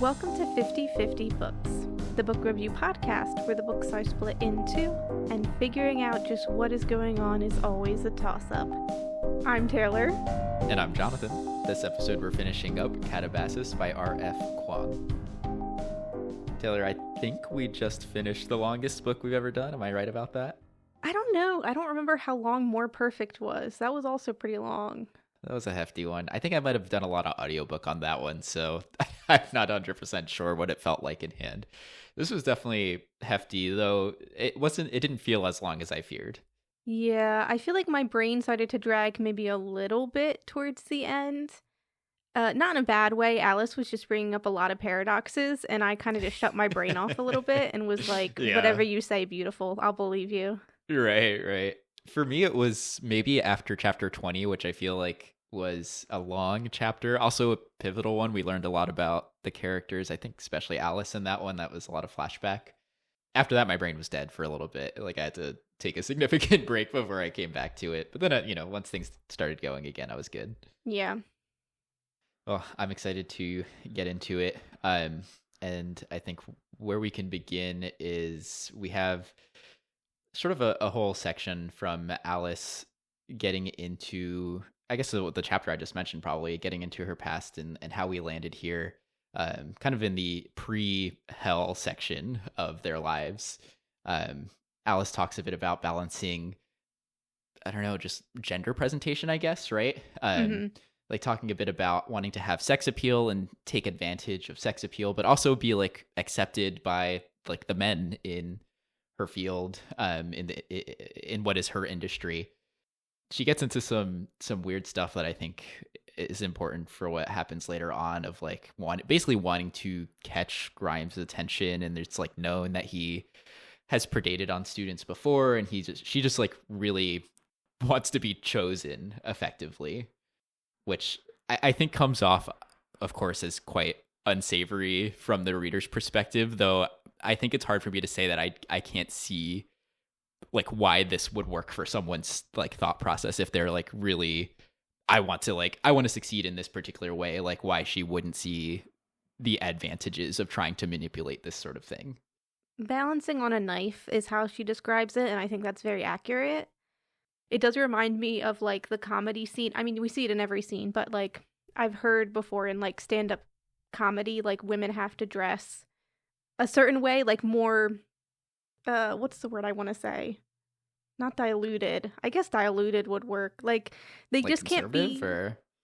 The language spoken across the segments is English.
Welcome to 50/50 Books, the book review podcast where the books are split in two, and figuring out just what is going on is always a toss-up. I'm Taylor. And I'm Jonathan. This episode we're finishing up Katabasis by R.F. Kuang. Taylor, I think we just finished the longest book we've ever done. Am I right about that? I don't know. I don't remember how long More Perfect was. That was also pretty long. That was a hefty one. I think I might have done a lot of audiobook on that one, so I'm not 100% sure what it felt like in hand. This was definitely hefty, though it didn't feel as long as I feared. Yeah, I feel like my brain started to drag maybe a little bit towards the end. Not in a bad way. Alice was just bringing up a lot of paradoxes, and I kind of just shut my brain off a little bit and was like, Whatever you say, beautiful, I'll believe you. Right. For me, it was maybe after chapter 20, which I feel like was a long chapter. Also a pivotal one. We learned a lot about the characters. I think especially Alice in that one. That was a lot of flashback. After that, my brain was dead for a little bit. Like I had to take a significant break before I came back to it. But then, once things started going again, I was good. Yeah. Well, I'm excited to get into it. And I think where we can begin is we have sort of a whole section from Alice getting into, I guess the chapter I just mentioned, probably getting into her past and how we landed here, kind of in the pre-hell section of their lives. Alice talks a bit about balancing, I don't know, just gender presentation, I guess, right? Like talking a bit about wanting to have sex appeal and take advantage of sex appeal, but also be like accepted by like the men in her field, in what is her industry. She gets into some weird stuff that I think is important for what happens later on, of like basically wanting to catch Grimes' attention, and it's like known that he has predated on students before, and she just like really wants to be chosen effectively, which I think comes off, of course, as quite unsavory from the reader's perspective, though I think it's hard for me to say that I can't see like why this would work for someone's like thought process if they're like really I want to succeed in this particular way, like why she wouldn't see the advantages of trying to manipulate this sort of thing. Balancing on a knife is how she describes it, and I think that's very accurate. It does remind me of like the comedy scene. I mean, we see it in every scene, but like I've heard before in like stand-up comedy, like women have to dress a certain way, like more, what's the word I want to say? Not diluted. I guess diluted would work. Like they just can't be,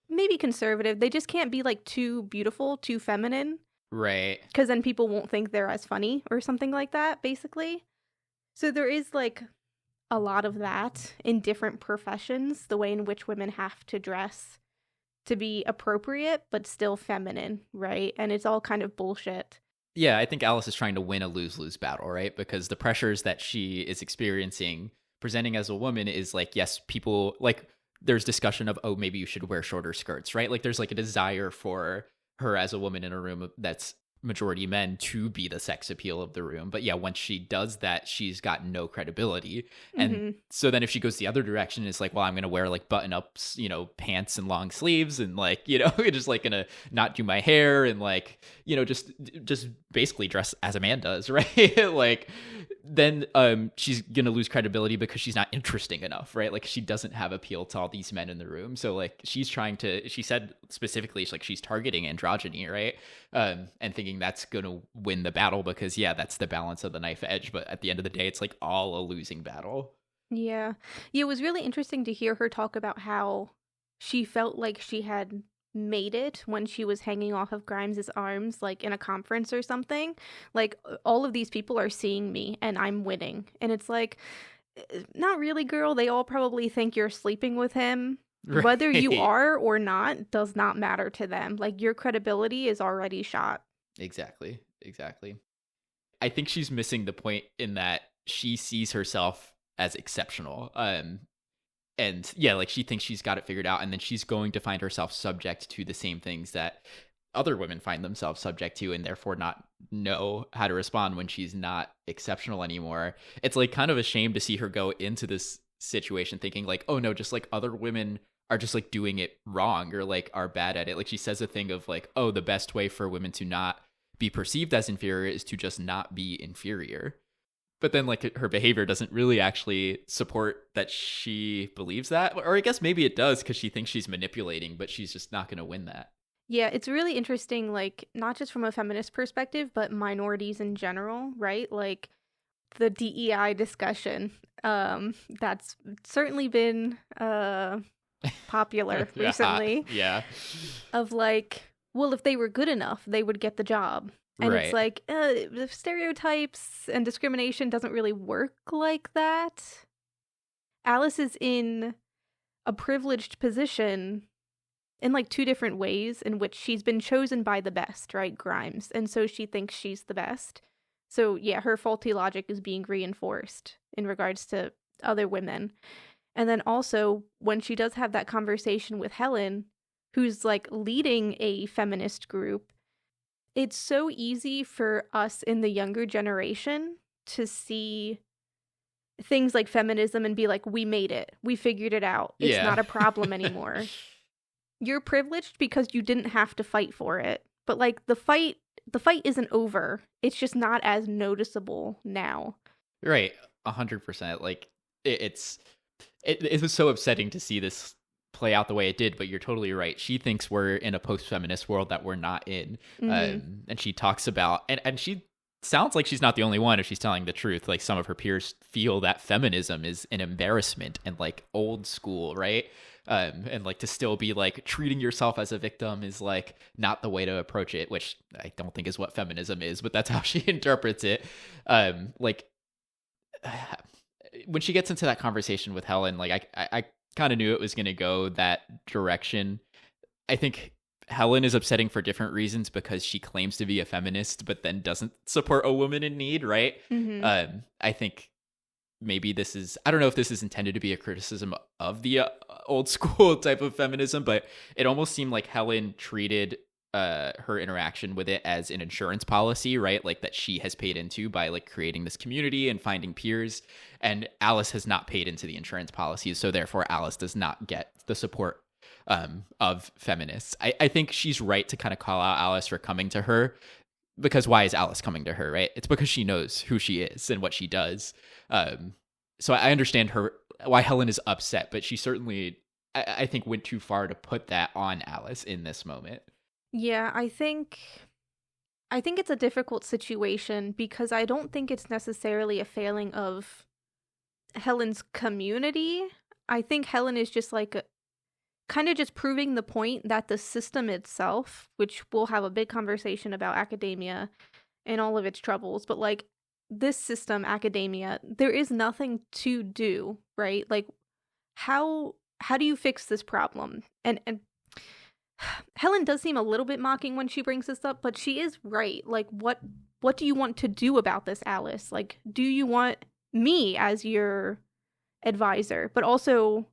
maybe conservative. They just can't be like too beautiful, too feminine. Right. Because then people won't think they're as funny or something like that, basically. So there is like a lot of that in different professions, the way in which women have to dress to be appropriate, but still feminine, right? And it's all kind of bullshit. Yeah, I think Alice is trying to win a lose-lose battle, right? Because the pressures that she is experiencing presenting as a woman is like, yes, people, like, there's discussion of, oh, maybe you should wear shorter skirts, right? Like, there's like a desire for her as a woman in a room that's majority men to be the sex appeal of the room. But yeah, once she does that, she's got no credibility. And so then if she goes the other direction, it's like, well, I'm going to wear like button ups, pants and long sleeves, and like, just like going to not do my hair, and like, just basically dress as a man does, right? Like then she's going to lose credibility because she's not interesting enough, right? Like she doesn't have appeal to all these men in the room. So like she said specifically, she's targeting androgyny, right? And thinking that's going to win the battle because, yeah, that's the balance of the knife edge. But at the end of the day, it's like all a losing battle. Yeah. It was really interesting to hear her talk about how she felt like she had made it when she was hanging off of Grimes's arms, like in a conference or something. Like all of these people are seeing me and I'm winning. And it's like, not really, girl. They all probably think you're sleeping with him. Right. Whether you are or not does not matter to them. Like your credibility is already shot. Exactly. I think she's missing the point in that she sees herself as exceptional. And yeah, like she thinks she's got it figured out, and then she's going to find herself subject to the same things that other women find themselves subject to, and therefore not know how to respond when she's not exceptional anymore. It's like kind of a shame to see her go into this situation thinking like, oh no, just like other women are just like doing it wrong or like are bad at it. Like she says a thing of like, oh, the best way for women to not be perceived as inferior is to just not be inferior. But then, like, her behavior doesn't really actually support that she believes that. Or I guess maybe it does because she thinks she's manipulating, but she's just not going to win that. Yeah, it's really interesting, like, not just from a feminist perspective, but minorities in general, right? Like, the DEI discussion, that's certainly been popular recently. Yeah. Of like, well, if they were good enough, they would get the job. And Right. it's like, the stereotypes and discrimination doesn't really work like that. Alice is in a privileged position in like two different ways in which she's been chosen by the best, right? Grimes. And so she thinks she's the best. So yeah, her faulty logic is being reinforced in regards to other women. And then also when she does have that conversation with Helen, who's like leading a feminist group, it's so easy for us in the younger generation to see things like feminism and be like, we made it. We figured it out. It's not a problem anymore. You're privileged because you didn't have to fight for it. But like the fight isn't over. It's just not as noticeable now. Right. 100%. Like it was so upsetting to see this play out the way it did, but you're totally right. She thinks we're in a post-feminist world that we're not in. Mm-hmm. And she talks about, and she sounds like she's not the only one if she's telling the truth. Like some of her peers feel that feminism is an embarrassment and like old school, right? And like to still be like treating yourself as a victim is like not the way to approach it, which I don't think is what feminism is, but that's how she interprets it. Like when she gets into that conversation with Helen, like I kind of knew it was going to go that direction. I think Helen is upsetting for different reasons because she claims to be a feminist, but then doesn't support a woman in need, right? Mm-hmm. I think maybe I don't know if this is intended to be a criticism of the old school type of feminism, but it almost seemed like Helen treated her interaction with it as an insurance policy, right? Like that she has paid into by like creating this community and finding peers, and Alice has not paid into the insurance policies, so therefore Alice does not get the support of feminists. I think she's right to kind of call out Alice for coming to her, because why is Alice coming to her, right? It's because she knows who she is and what she does. So I understand why Helen is upset, but she certainly, I think, went too far to put that on Alice in this moment. Yeah, I think it's a difficult situation because I don't think it's necessarily a failing of Helen's community. I think Helen is just like kind of just proving the point that the system itself, which we'll have a big conversation about academia and all of its troubles, but like this system, academia, there is nothing to do, right? Like how do you fix this problem? And Helen does seem a little bit mocking when she brings this up, but she is right. Like what do you want to do about this, Alice? Like, do you want me as your advisor? But also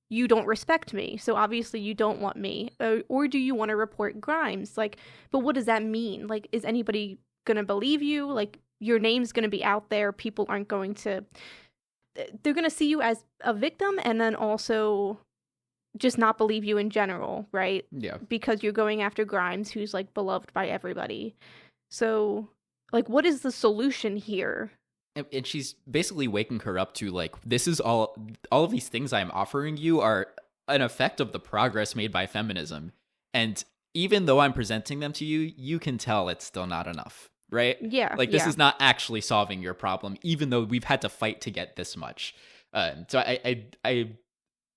you don't respect me, so obviously you don't want me. Or do you want to report Grimes? Like, but what does that mean? Like, is anybody gonna believe you? Like, your name's gonna be out there. People aren't going to... They're gonna see you as a victim and then also just not believe you in general, right? Yeah. Because you're going after Grimes, who's, like, beloved by everybody. So, like, what is the solution here? And she's basically waking her up to, like, this is all of these things I'm offering you are an effect of the progress made by feminism. And even though I'm presenting them to you, you can tell it's still not enough, right? Yeah. Like, this is not actually solving your problem, even though we've had to fight to get this much. So I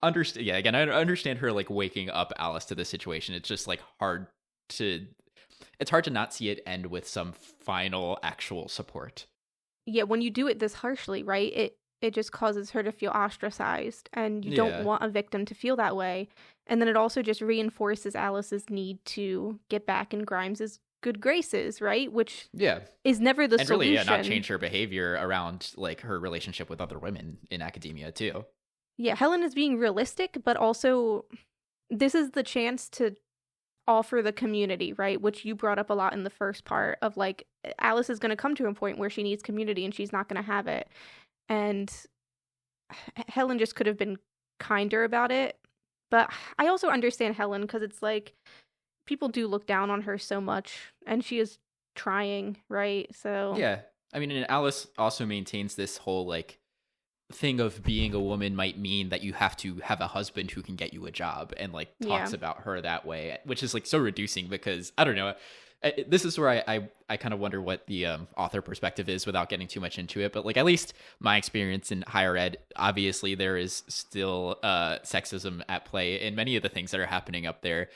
understand. Yeah, again, I understand her, like, waking up Alice to the situation. It's just, like, it's hard to not see it end with some final actual support. Yeah, when you do it this harshly, right, it just causes her to feel ostracized, and you don't want a victim to feel that way. And then it also just reinforces Alice's need to get back in Grimes's good graces, right? Which is never the solution. And really, not change her behavior around, like, her relationship with other women in academia, too. Yeah, Helen is being realistic, but also this is the chance to offer the community, right? Which you brought up a lot in the first part of, like, Alice is going to come to a point where she needs community and she's not going to have it. And Helen just could have been kinder about it. But I also understand Helen because it's like people do look down on her so much, and she is trying, right? So Yeah. I mean, and Alice also maintains this whole like thing of being a woman might mean that you have to have a husband who can get you a job, and like yeah. talks about her that way, which is like so reducing because I don't know. This is where I kind of wonder what the author perspective is without getting too much into it. But like, at least my experience in higher ed, obviously there is still sexism at play in many of the things that are happening up there.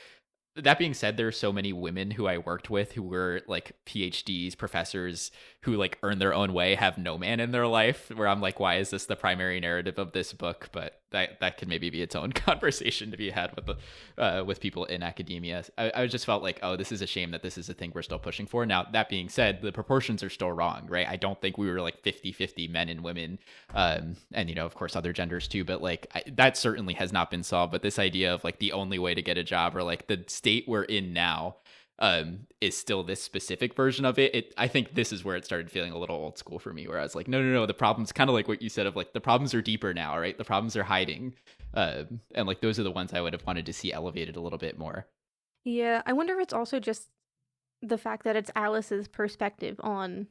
That being said, there are so many women who I worked with who were like PhDs, professors who like earn their own way, have no man in their life, where I'm like, why is this the primary narrative of this book? But that could maybe be its own conversation to be had with people in academia. I just felt like, oh, this is a shame that this is a thing we're still pushing for. Now, that being said, the proportions are still wrong, right? I don't think we were like 50-50 men and women, and you know, of course, other genders too. But like that certainly has not been solved. But this idea of like the only way to get a job, or like the state we're in now, is still this specific version of it. I think this is where it started feeling a little old school for me, where I was like, no, the problem's kind of like what you said of like the problems are deeper now, right? The problems are hiding, and like those are the ones I would have wanted to see elevated a little bit more. Yeah, I wonder if it's also just the fact that it's Alice's perspective on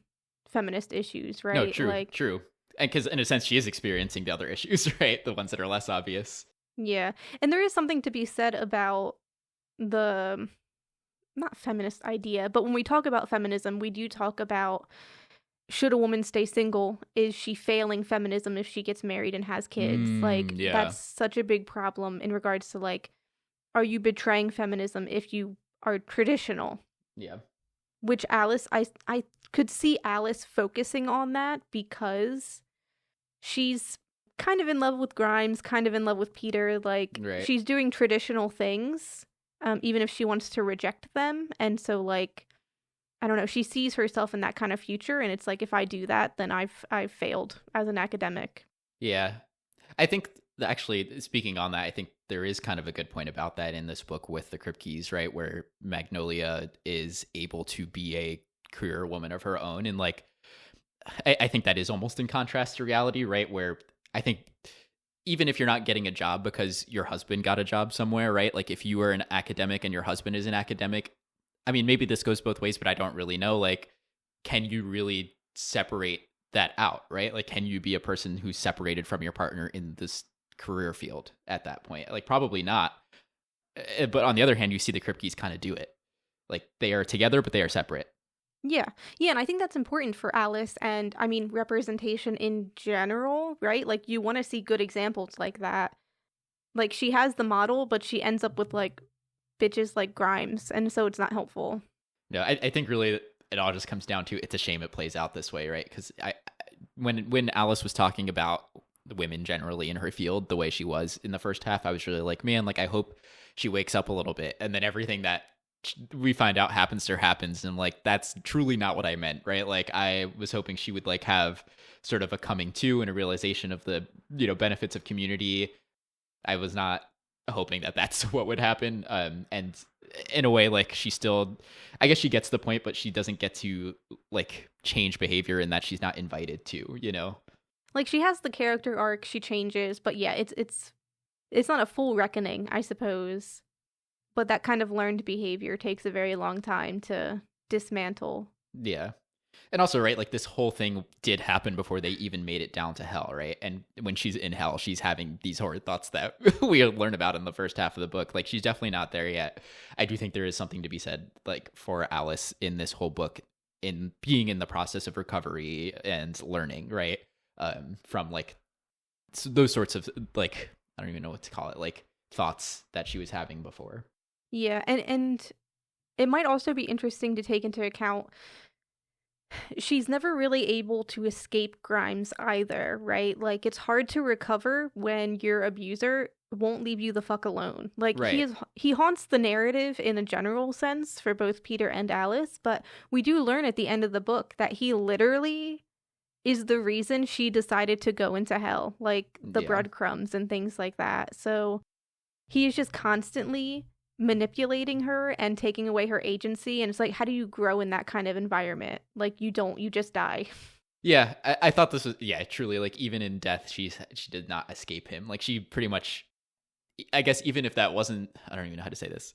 feminist issues, right? No, true, Like, true, and because in a sense she is experiencing the other issues, right? The ones that are less obvious. yeah. And there is something to be said about the not feminist idea, but when we talk about feminism, we do talk about, should a woman stay single? Is she failing feminism if she gets married and has kids? Like, Yeah. that's such a big problem in regards to, like, are you betraying feminism if you are traditional? Yeah. Which Alice, I could see Alice focusing on that because she's kind of in love with Grimes, kind of in love with Peter. Like, Right. she's doing traditional things, even if she wants to reject them. And so, like, I don't know, she sees herself in that kind of future, and it's like, if I do that, then I've failed as an academic. Yeah. I think actually, speaking on that, I think there is kind of a good point about that in this book with the Kripkes, right? Where Magnolia is able to be a career woman of her own. And like, I think that is almost in contrast to reality, right? Where I think even if you're not getting a job because your husband got a job somewhere, right? Like if you are an academic and your husband is an academic, I mean, maybe this goes both ways, but I don't really know. Like, can you really separate that out, right? Like, can you be a person who's separated from your partner in this career field at that point? Like, probably not. But on the other hand, you see the Kripkes kind of do it. Like, they are together, but they are separate. Yeah. Yeah, and I think that's important for Alice, and I mean representation in general, right? Like, you want to see good examples like that. Like, she has the model, but she ends up with like bitches like Grimes, and so it's not helpful. No, I think really it all just comes down to, it's a shame it plays out this way, right? Because when Alice was talking about the women generally in her field the way she was in the first half, I was really like, man, like I hope she wakes up a little bit, and then everything that we find out happens to her happens, and like that's truly not what I meant, right? Like I was hoping she would like have sort of a coming to and a realization of the, you know, benefits of community. I was not hoping that that's what would happen, and in a way, like she still, I guess she gets the point, but she doesn't get to like change behavior in that she's not invited to, you know. Like, she has the character arc, she changes, but yeah, it's not a full reckoning, I suppose. But that kind of learned behavior takes a very long time to dismantle. Yeah. And also, right, like this whole thing did happen before they even made it down to hell, right? And when she's in hell, she's having these horrid thoughts that we learn about in the first half of the book. Like, she's definitely not there yet. I do think there is something to be said, like, for Alice in this whole book, in being in the process of recovery and learning, right? From, like, those sorts of, like, I don't even know what to call it, like, thoughts that she was having before. Yeah, and it might also be interesting to take into account, she's never really able to escape Grimes either, right? Like, it's hard to recover when your abuser won't leave you the fuck alone. Like, Right. he haunts the narrative in a general sense for both Peter and Alice, but we do learn at the end of the book that he literally is the reason she decided to go into hell, like the Yeah. breadcrumbs and things like that. So he is just constantly manipulating her and taking away her agency, and it's like, how do you grow in that kind of environment? Like, you don't, you just die. Yeah, I thought this was, yeah, truly, like, even in death, she did not escape him. Like, she pretty much, I guess, even if that wasn't, I don't even know how to say this.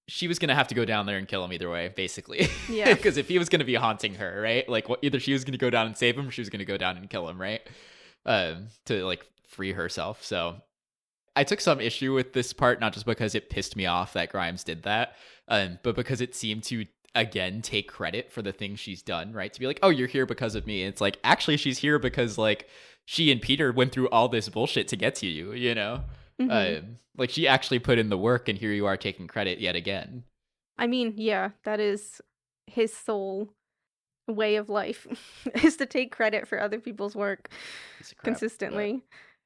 she was going to have to go down there and kill him either way, basically. Yeah. Because if he was going to be haunting her, right? Like, either she was going to go down and save him, or she was going to go down and kill him, right? To, like, free herself. So I took some issue with this part, not just because it pissed me off that Grimes did that, but because it seemed to, again, take credit for the things she's done, right? To be like, oh, you're here because of me. And it's like, actually, she's here because, like, she and Peter went through all this bullshit to get to you, you know? Like, she actually put in the work, and here you are taking credit yet again. I mean, yeah, that is his sole way of life, is to take credit for other people's work consistently.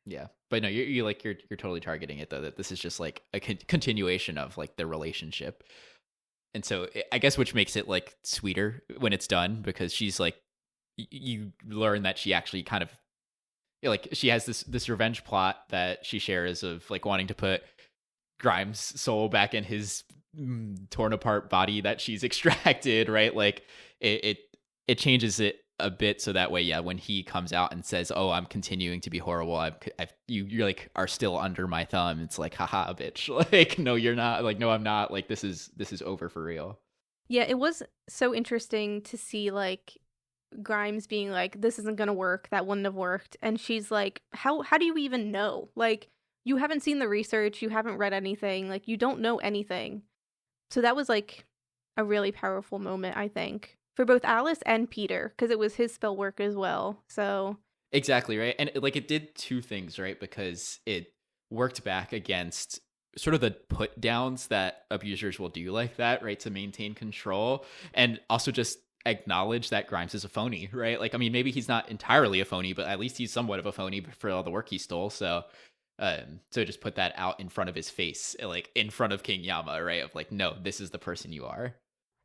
Yeah, but no, you're totally targeting it, though, that this is just like a continuation of like their relationship. And so I guess which makes it like sweeter when it's done, because she's like, you learn that she actually kind of, like, she has this revenge plot that she shares of like wanting to put Grimes' soul back in his torn apart body that she's extracted, right? Like it changes it a bit so that way, yeah, when he comes out and says, oh, I'm continuing to be horrible, you're like, are still under my thumb, it's like, haha, bitch. Like, no, you're not. Like, no, I'm not. Like, this is over for real. Yeah, it was so interesting to see like Grimes being like, this isn't gonna work, that wouldn't have worked, and she's like, how do you even know? Like, you haven't seen the research, you haven't read anything, like, you don't know anything. So that was like a really powerful moment, I think, for both Alice and Peter, because it was his spell work as well. So exactly, right. And like, it did two things, right? Because it worked back against sort of the put downs that abusers will do like that, right, to maintain control, and also just acknowledge that Grimes is a phony, right? Like, I mean, maybe he's not entirely a phony, but at least he's somewhat of a phony for all the work he stole. So just put that out in front of his face, like in front of King Yama, right? Of like, no, this is the person you are.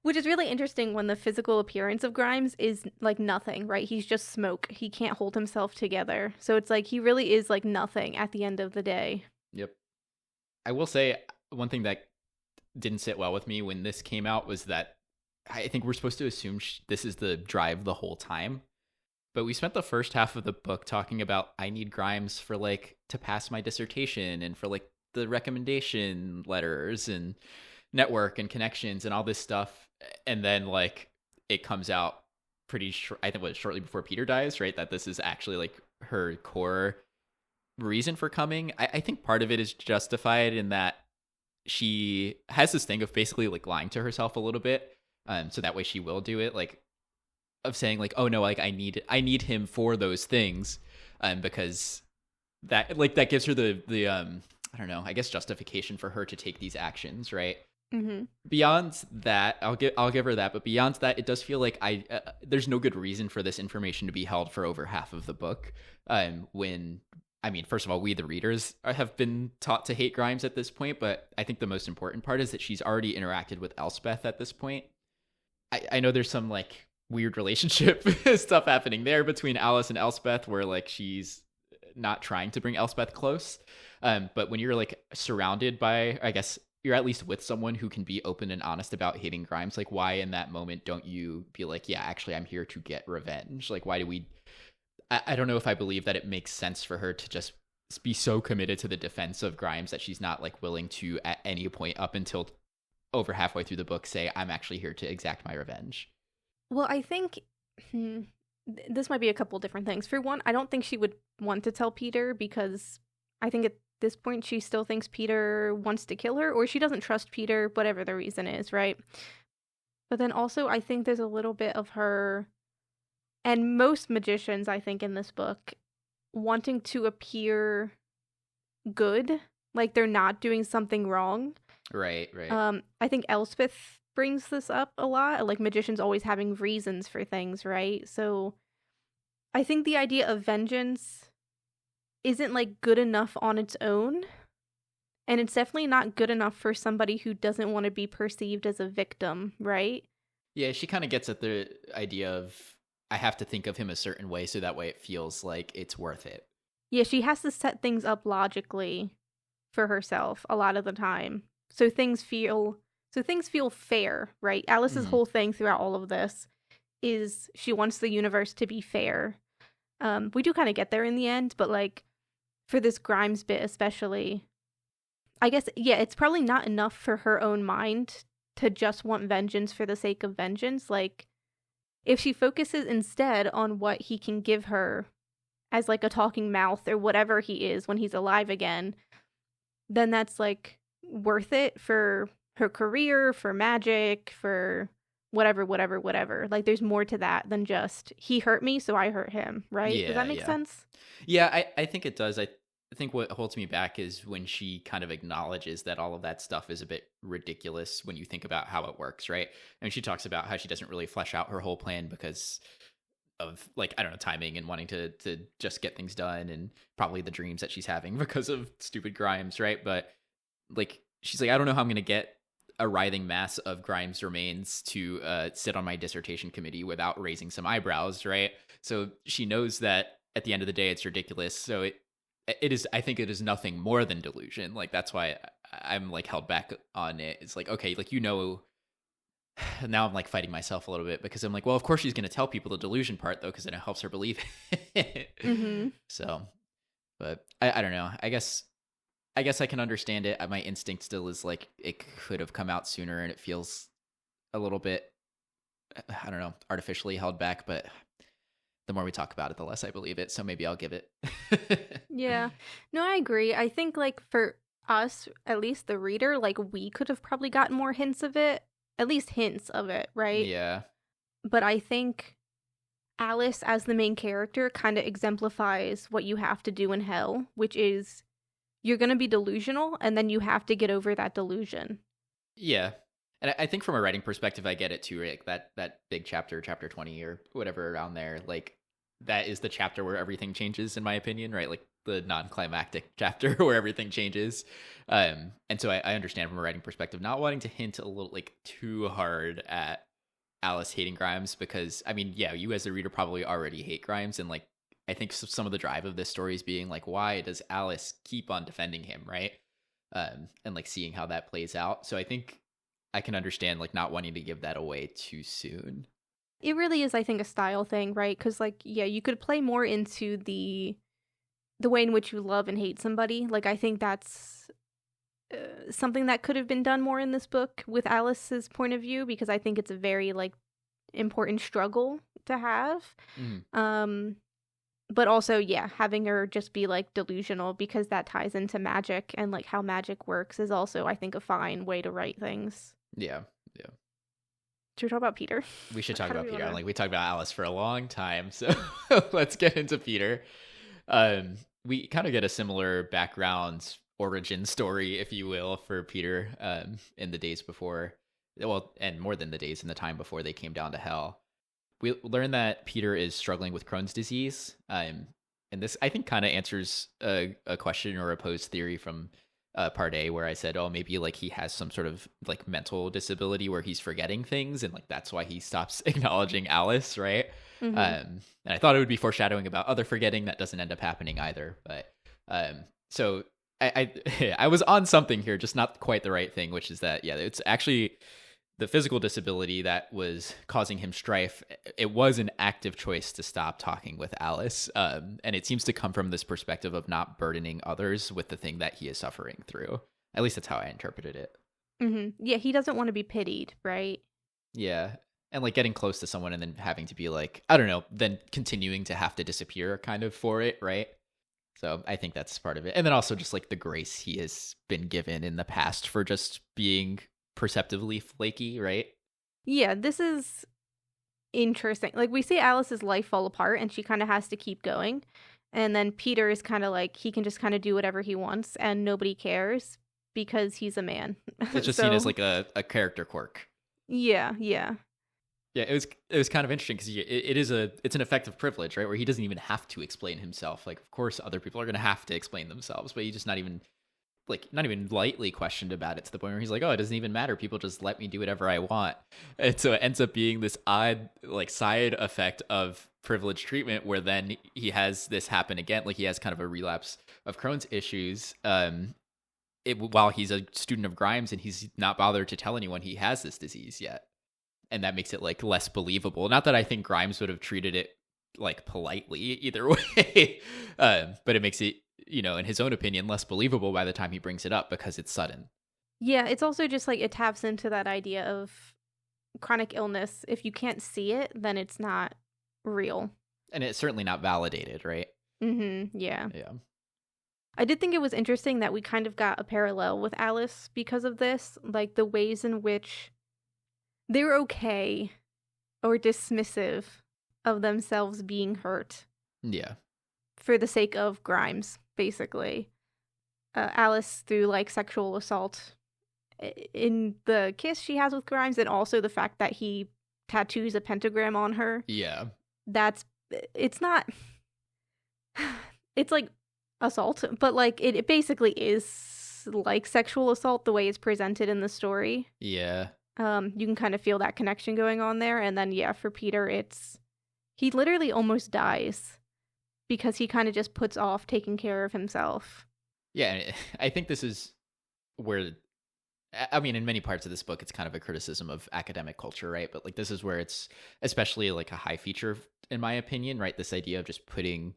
Which is really interesting when the physical appearance of Grimes is like nothing, right? He's just smoke. He can't hold himself together. So it's like he really is like nothing at the end of the day. Yep. I will say one thing that didn't sit well with me when this came out was that I think we're supposed to assume this is the drive the whole time. But we spent the first half of the book talking about, I need Grimes for like to pass my dissertation and for like the recommendation letters and network and connections and all this stuff. And then like it comes out pretty short, I think it was shortly before Peter dies, right? That this is actually like her core reason for coming. I think part of it is justified in that she has this thing of basically like lying to herself a little bit. So that way she will do it, like, of saying like, oh no, like I need him for those things, because that gives her the I don't know, I guess justification for her to take these actions, right? Mm-hmm. Beyond that, I'll give her that, but beyond that, it does feel like there's no good reason for this information to be held for over half of the book. When, I mean, first of all, we the readers have been taught to hate Grimes at this point, but I think the most important part is that she's already interacted with Elspeth at this point. I know there's some like weird relationship stuff happening there between Alice and Elspeth, where like she's not trying to bring Elspeth close. But when you're like surrounded by, I guess you're at least with someone who can be open and honest about hating Grimes, like why in that moment don't you be like, yeah, actually I'm here to get revenge? Like, why do we, I don't know if I believe that it makes sense for her to just be so committed to the defense of Grimes that she's not like willing to at any point up until over halfway through the book say, I'm actually here to exact my revenge. Well, I think this might be a couple different things. For one, I don't think she would want to tell Peter, because I think at this point she still thinks Peter wants to kill her, or she doesn't trust Peter, whatever the reason is, right? But then also I think there's a little bit of her, and most magicians, I think, in this book, wanting to appear good, like they're not doing something wrong. Right. I think Elspeth brings this up a lot, like magicians always having reasons for things, right? So I think the idea of vengeance isn't like good enough on its own, and it's definitely not good enough for somebody who doesn't want to be perceived as a victim, right? Yeah, she kind of gets at the idea of, I have to think of him a certain way so that way it feels like it's worth it. Yeah, she has to set things up logically for herself a lot of the time. So things feel fair, right? Alice's whole thing throughout all of this is she wants the universe to be fair. We do kind of get there in the end, but like for this Grimes bit especially, I guess, yeah, it's probably not enough for her own mind to just want vengeance for the sake of vengeance. Like, if she focuses instead on what he can give her as like a talking mouth or whatever he is when he's alive again, then that's like worth it for her career, for Magick, for whatever. Like, there's more to that than just he hurt me, so I hurt him, right? Yeah, Does that make sense? Yeah, I think it does. I think what holds me back is when she kind of acknowledges that all of that stuff is a bit ridiculous when you think about how it works, right? And she talks about how she doesn't really flesh out her whole plan because of, like, I don't know, timing and wanting to just get things done, and probably the dreams that she's having because of stupid Grimes, right? But like, she's like, I don't know how I'm going to get a writhing mass of Grimes remains to sit on my dissertation committee without raising some eyebrows, right? So she knows that at the end of the day, it's ridiculous. So it is, I think it is nothing more than delusion. Like, that's why I'm like held back on it. It's like, okay, like, now I'm like fighting myself a little bit because I'm like, well, of course she's going to tell people the delusion part though, because then it helps her believe it. Mm-hmm. So, but I don't know. I guess I can understand it. My instinct still is like, it could have come out sooner, and it feels a little bit, I don't know, artificially held back, but the more we talk about it, the less I believe it. So maybe I'll give it. Yeah. No, I agree. I think, like, for us, at least the reader, like, we could have probably gotten more hints of it, at least hints of it, right? Yeah. But I think Alice, as the main character, kind of exemplifies what you have to do in hell, which is you're going to be delusional, and then you have to get over that delusion. Yeah. And I think from a writing perspective, I get it too, Rick. That big chapter 20 or whatever around there, like, that is the chapter where everything changes, in my opinion, right? Like, the non-climactic chapter where everything changes. And so I understand from a writing perspective, not wanting to hint a little, like, too hard at Alice hating Grimes, because, I mean, yeah, you as the reader probably already hate Grimes, and, like, I think some of the drive of this story is being like, why does Alice keep on defending him, right? And like seeing how that plays out. So I think I can understand like not wanting to give that away too soon. It really is, I think, a style thing, right? Because, like, yeah, you could play more into the way in which you love and hate somebody. Like, I think that's something that could have been done more in this book with Alice's point of view, because I think it's a very, like, important struggle to have. But also, yeah, having her just be, like, delusional, because that ties into Magick, and, like, how Magick works is also, I think, a fine way to write things. Yeah. Should we talk about Peter? We should talk about Peter. Like, we talked about Alice for a long time, so let's get into Peter. We kind of get a similar background origin story, if you will, for Peter in the days before, well, and more than the days, in the time before they came down to hell. We learn that Peter is struggling with Crohn's disease, and this, I think, kind of answers a question or a posed theory from part A, where I said, oh, maybe like he has some sort of like mental disability where he's forgetting things, and like that's why he stops acknowledging Alice, right? Mm-hmm. And I thought it would be foreshadowing about other forgetting that doesn't end up happening either. But so I was on something here, just not quite the right thing, which is that, yeah, it's actually the physical disability that was causing him strife. It was an active choice to stop talking with Alice. And it seems to come from this perspective of not burdening others with the thing that he is suffering through. At least that's how I interpreted it. Mm-hmm. Yeah, he doesn't want to be pitied, right? Yeah. And like getting close to someone and then having to be like, I don't know, then continuing to have to disappear kind of for it, right? So I think that's part of it. And then also just like the grace he has been given in the past for just being perceptively flaky, right? Yeah, this is interesting. Like, we see Alice's life fall apart, and she kind of has to keep going. And then Peter is kind of like, he can just kind of do whatever he wants, and nobody cares because he's a man. It's just seen as like a character quirk. Yeah. Yeah, it was kind of interesting because it's an effect of privilege, right? Where he doesn't even have to explain himself. Like, of course, other people are going to have to explain themselves, but he's just not even lightly questioned about it, to the point where he's like, oh, it doesn't even matter. People just let me do whatever I want. And so it ends up being this odd like side effect of privileged treatment, where then he has this happen again. Like, he has kind of a relapse of Crohn's issues while he's a student of Grimes, and he's not bothered to tell anyone he has this disease yet. And that makes it like less believable. Not that I think Grimes would have treated it like politely either way, but it makes it, in his own opinion, less believable by the time he brings it up, because it's sudden. Yeah, it's also just like it taps into that idea of chronic illness. If you can't see it, then it's not real. And it's certainly not validated, right? Yeah. Yeah. I did think it was interesting that we kind of got a parallel with Alice because of this, like the ways in which they're okay or dismissive of themselves being hurt Yeah. for the sake of Grimes, basically. Alice through like sexual assault in the kiss she has with Grimes, and also the fact that he tattoos a pentagram on her. Yeah. It's not, it's like assault, but like it basically is like sexual assault the way it's presented in the story. Yeah. You can kind of feel that connection going on there. And then, yeah, for Peter, he literally almost dies because he kind of just puts off taking care of himself. Yeah. I think this is where, I mean, in many parts of this book, it's kind of a criticism of academic culture, right? But like, this is where it's especially like a high feature, in my opinion, right? This idea of just putting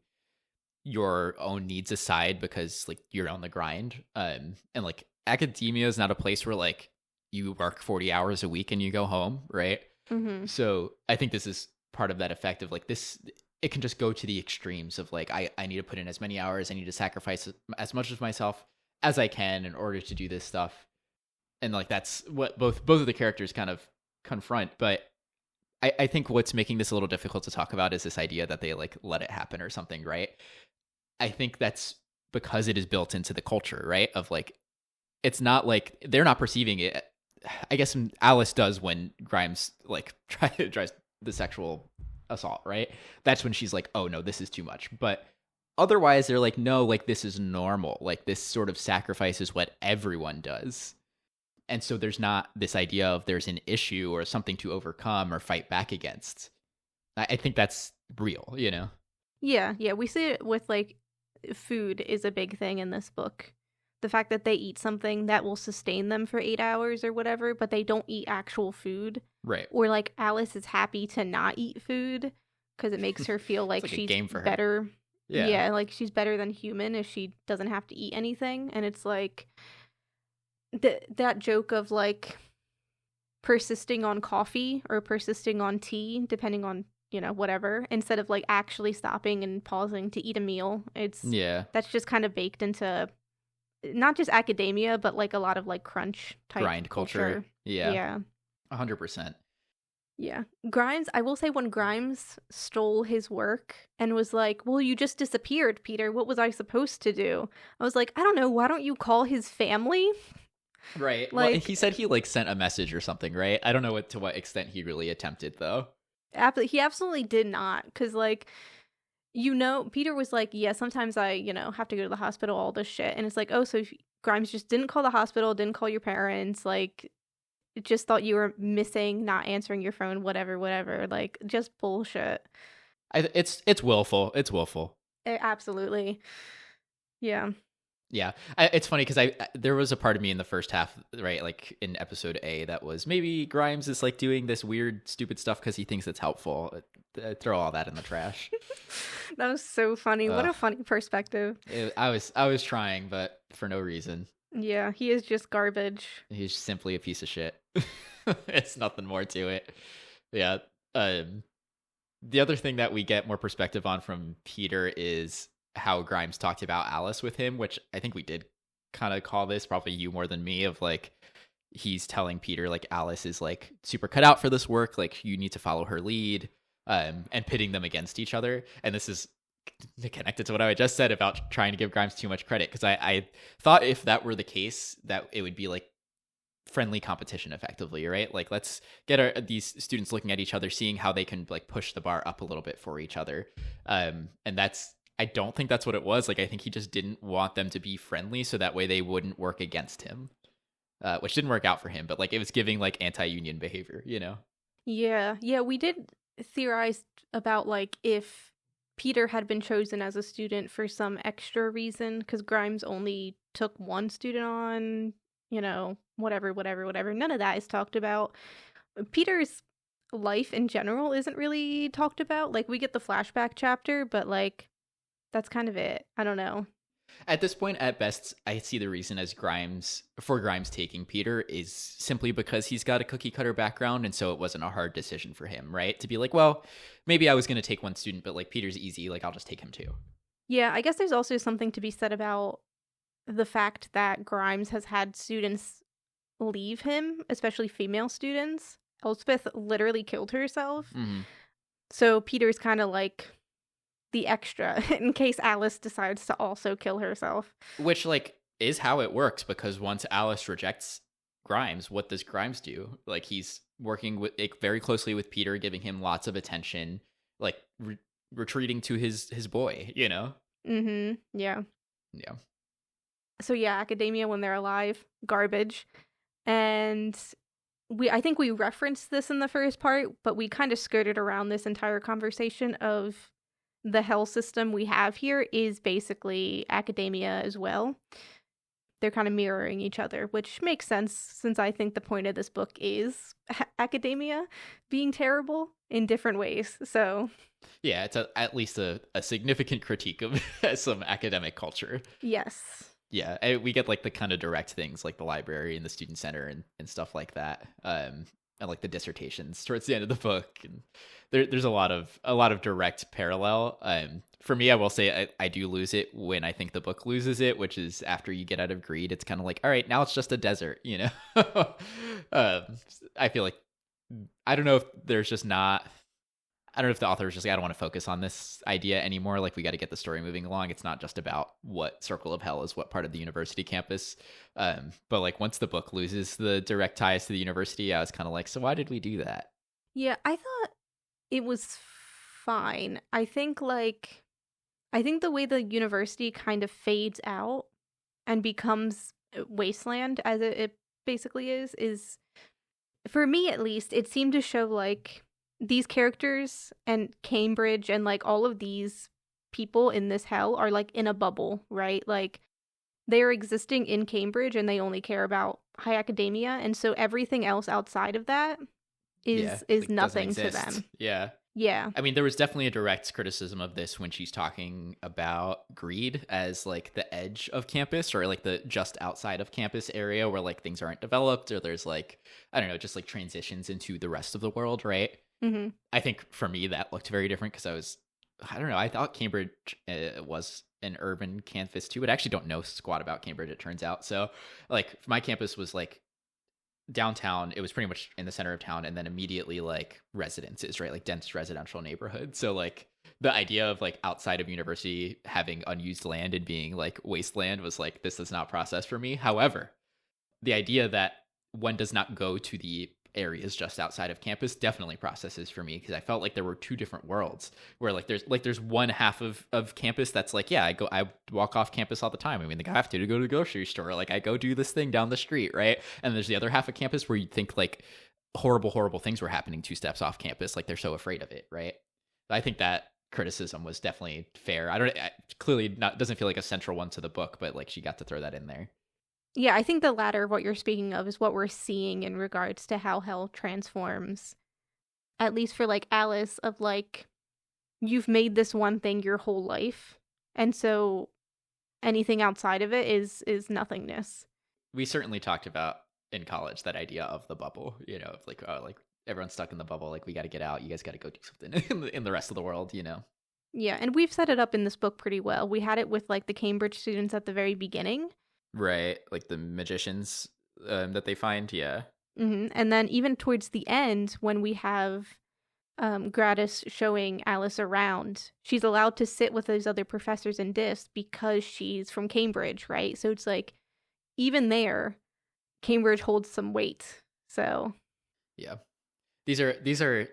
your own needs aside because like you're on the grind. And like academia is not a place where like you work 40 hours a week and you go home, right? Mm-hmm. So I think this is part of that effect of like this, it can just go to the extremes of like, I need to put in as many hours, I need to sacrifice as much of myself as I can in order to do this stuff. And like, that's what both of the characters kind of confront. But I think what's making this a little difficult to talk about is this idea that they like let it happen or something, right? I think that's because it is built into the culture, right? Of like, it's not like they're not perceiving it. I guess Alice does when Grimes like tries the sexual assault, right? That's when she's like, oh no, this is too much. But otherwise, they're like, no, like this is normal. Like this sort of sacrifice is what everyone does. And so there's not this idea of there's an issue or something to overcome or fight back against. I think that's real, you know? Yeah, we see it with like food is a big thing in this book. The fact that they eat something that will sustain them for 8 hours or whatever, but they don't eat actual food. Right. Or like Alice is happy to not eat food because it makes her feel like, like she's a game for her. better. Yeah, like she's better than human if she doesn't have to eat anything. And it's like that joke of like persisting on coffee or persisting on tea, depending on, whatever, instead of like actually stopping and pausing to eat a meal. That's just kind of baked into not just academia, but like a lot of like crunch type grind culture. Yeah. 100%. Yeah. Grimes, I will say, when Grimes stole his work and was like, well, you just disappeared, Peter. What was I supposed to do? I was like, I don't know. Why don't you call his family? Right. Like, well, he said he like sent a message or something, right? I don't know to what extent he really attempted, though. He absolutely did not. Because like, Peter was like, yeah, sometimes I, have to go to the hospital, all this shit. And it's like, oh, so Grimes just didn't call the hospital, didn't call your parents, like, just thought you were missing, not answering your phone, whatever. Like, just bullshit. It's willful. It's willful. Absolutely. Yeah. Yeah. It's funny because there was a part of me in the first half, right, like in episode A, that was maybe Grimes is like doing this weird, stupid stuff because he thinks it's helpful. Throw all that in the trash. That was so funny. What a funny perspective. I was trying, but for no reason. Yeah, he is just garbage. He's simply a piece of shit. It's nothing more to it. Yeah. The other thing that we get more perspective on from Peter is how Grimes talked about Alice with him, which I think we did kind of call this, probably you more than me, of like, he's telling Peter like Alice is like super cut out for this work, like you need to follow her lead, and pitting them against each other. And this is connected to what I just said about trying to give Grimes too much credit, because I thought if that were the case, that it would be like friendly competition effectively, right? Like, let's get these students looking at each other, seeing how they can like push the bar up a little bit for each other. And I don't think that's what it was. Like, I think he just didn't want them to be friendly so that way they wouldn't work against him, which didn't work out for him, but like it was giving like anti-union behavior, Yeah, we did theorize about like if Peter had been chosen as a student for some extra reason, because Grimes only took one student on, whatever. None of that is talked about. Peter's life in general isn't really talked about. Like, we get the flashback chapter, but like, that's kind of it. I don't know. At this point, at best, I see the reason as Grimes taking Peter is simply because he's got a cookie cutter background, and so it wasn't a hard decision for him, right? To be like, well, maybe I was going to take one student, but like Peter's easy, like I'll just take him too. Yeah, I guess there's also something to be said about the fact that Grimes has had students leave him, especially female students. Elspeth literally killed herself. Mm-hmm. So Peter's kind of like the extra in case Alice decides to also kill herself. Which, like, is how it works, because once Alice rejects Grimes, what does Grimes do? Like, he's working with very closely with Peter, giving him lots of attention, like retreating to his boy, you know? Mm-hmm. Yeah. Yeah. So yeah, academia when they're alive, garbage. And I think we referenced this in the first part, but we kind of skirted around this entire conversation of the hell system we have here is basically academia as well. They're kind of mirroring each other, which makes sense since I think the point of this book is academia being terrible in different ways. So yeah, it's at least a significant critique of some academic culture. Yes. Yeah, we get like the kind of direct things like the library and the student center and stuff like that. And like the dissertations towards the end of the book, and there's a lot of direct parallel. For me, I will say I do lose it when I think the book loses it, which is after you get out of Greed. It's kind of like, all right, now it's just a desert, you know. I feel like I don't know if there's just not. I don't know if the author was just like, I don't want to focus on this idea anymore. Like, we got to get the story moving along. It's not just about what Circle of Hell is, what part of the university campus. But like once the book loses the direct ties to the university, I was kind of like, so why did we do that? Yeah, I thought it was fine. I think the way the university kind of fades out and becomes wasteland, as it basically is for me at least, it seemed to show like these characters and Cambridge and like all of these people in this hell are like in a bubble, right? Like they're existing in Cambridge and they only care about high academia, and so everything else outside of that is like, nothing to them. Yeah. I mean, there was definitely a direct criticism of this when she's talking about Greed as like the edge of campus, or like the just outside of campus area where like things aren't developed, or there's like, I don't know, just like transitions into the rest of the world, right? Mm-hmm. I think for me that looked very different because I don't know, I thought Cambridge was an urban campus too, but I actually don't know squat about Cambridge, it turns out. So like my campus was like downtown, it was pretty much in the center of town, and then immediately like residences, right? Like dense residential neighborhood. So like the idea of like outside of university having unused land and being like wasteland was like, this is not process for me. However, the idea that one does not go to the areas just outside of campus definitely processes for me, because I felt like there were two different worlds where like there's one half of campus that's like, yeah, I walk off campus all the time. I mean, like I have to go to the grocery store, like I go do this thing down the street, right? And there's the other half of campus where you think like horrible things were happening 2 steps off campus, like they're so afraid of it, right? I think that criticism was definitely fair. Clearly not, doesn't feel like a central one to the book, but like she got to throw that in there. Yeah, I think the latter of what you're speaking of is what we're seeing in regards to how hell transforms, at least for like Alice, of like, you've made this one thing your whole life, and so anything outside of it is nothingness. We certainly talked about in college that idea of the bubble, you know, of like, oh, like everyone's stuck in the bubble, like we got to get out, you guys got to go do something in the rest of the world, you know. Yeah, and we've set it up in this book pretty well. We had it with like the Cambridge students at the very beginning. Right, like the magicians that they find, yeah. Mm-hmm. And then even towards the end, when we have Gratis showing Alice around, she's allowed to sit with those other professors in DIS because she's from Cambridge, right? So it's like, even there, Cambridge holds some weight. So yeah, these are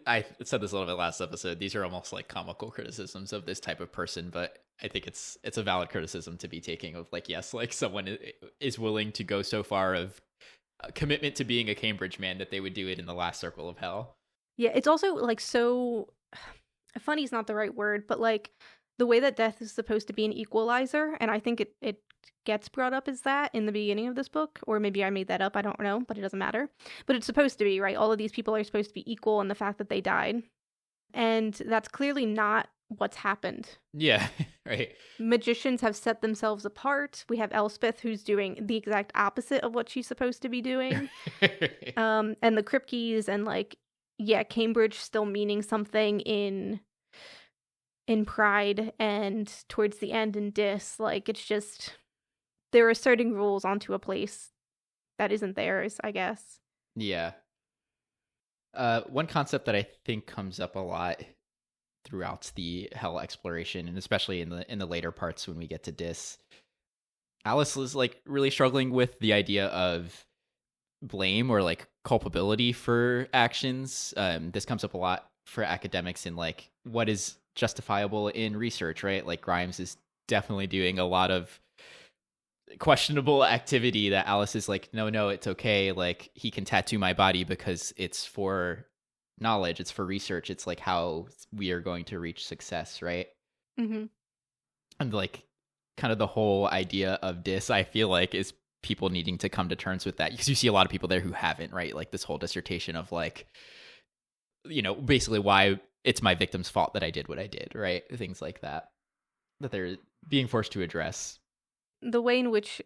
I said this a little bit last episode, these are almost like comical criticisms of this type of person, but I think it's a valid criticism to be taking of like, yes, like someone is willing to go so far of a commitment to being a Cambridge man that they would do it in the last circle of hell. Yeah, it's also like so funny is not the right word, but like the way that death is supposed to be an equalizer, and I think it gets brought up as that in the beginning of this book, or maybe I made that up, I don't know, but it doesn't matter. But it's supposed to be, right? All of these people are supposed to be equal in the fact that they died. And that's clearly not what's happened. Yeah, right? Magicians have set themselves apart. We have Elspeth, who's doing the exact opposite of what she's supposed to be doing. And the Kripkes and like, yeah, Cambridge still meaning something in Pride and towards the end in Dis. Like, it's just, they're asserting rules onto a place that isn't theirs, I guess. Yeah. One concept that I think comes up a lot throughout the hell exploration, and especially in the later parts when we get to Dis, Alice is like really struggling with the idea of blame or like culpability for actions. This comes up a lot for academics in like what is justifiable in research, right? Like Grimes is definitely doing a lot of questionable activity that Alice is like, no, it's okay. Like he can tattoo my body because it's for knowledge, it's for research, it's like how we are going to reach success, right? Mm-hmm. And like kind of the whole idea of Dis, I feel like, is people needing to come to terms with that, because you see a lot of people there who haven't, right? Like this whole dissertation of like, you know, basically why it's my victim's fault that I did what I did, right? Things like that they're being forced to address. The way in which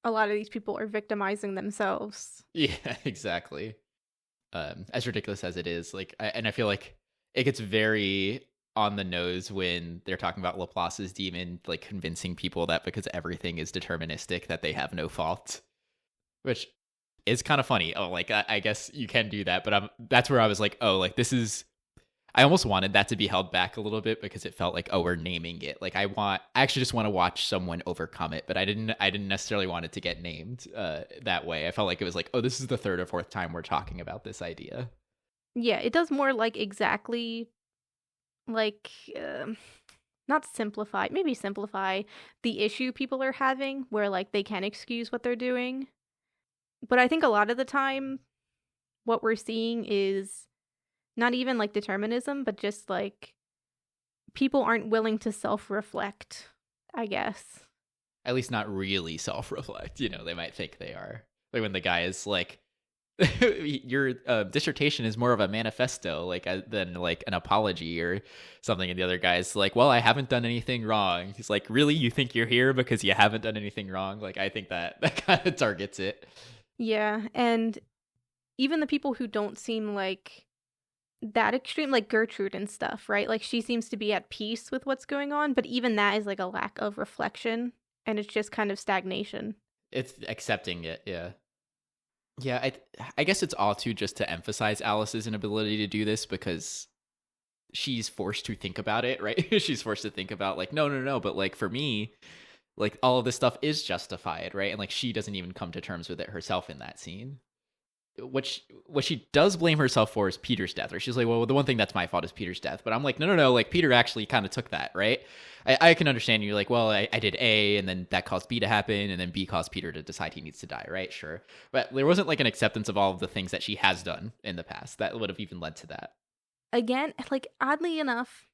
a lot of these people are victimizing themselves. Yeah, exactly. As ridiculous as it is, like, and I feel like it gets very on the nose when they're talking about Laplace's demon, like convincing people that because everything is deterministic that they have no fault, which is kind of funny. Oh, like I guess you can do that, but that's where I was like, oh, like this is. I almost wanted that to be held back a little bit because it felt like, oh, we're naming it. Like I actually just want to watch someone overcome it, but I didn't necessarily want it to get named that way. I felt like it was like, oh, this is the third or fourth time we're talking about this idea. Yeah, it does more like exactly like not simplify, maybe simplify the issue people are having where like they can excuse what they're doing. But I think a lot of the time what we're seeing is not even like determinism, but just like people aren't willing to self-reflect, I guess. At least not really self-reflect. You know, they might think they are. Like when the guy is like, your dissertation is more of a manifesto like than like an apology or something, and the other guy's like, well, I haven't done anything wrong. He's like, really, you think you're here because you haven't done anything wrong? Like I think that kind of targets it. Yeah, and even the people who don't seem like that extreme, like Gertrude and stuff, right? Like she seems to be at peace with what's going on, but even that is like a lack of reflection, and it's just kind of stagnation. It's accepting it. Yeah, I guess it's all too just to emphasize Alice's inability to do this because she's forced to think about it, right? She's forced to think about like, no, but like for me, like all of this stuff is justified, right? And like she doesn't even come to terms with it herself in that scene. What she does blame herself for is Peter's death, right? She's like, well, the one thing that's my fault is Peter's death. But I'm like, no, like Peter actually kind of took that, right? I can understand you're like, well, I did A, and then that caused B to happen, and then B caused Peter to decide he needs to die, right? Sure. But there wasn't like an acceptance of all of the things that she has done in the past that would have even led to that. Again, like oddly enough,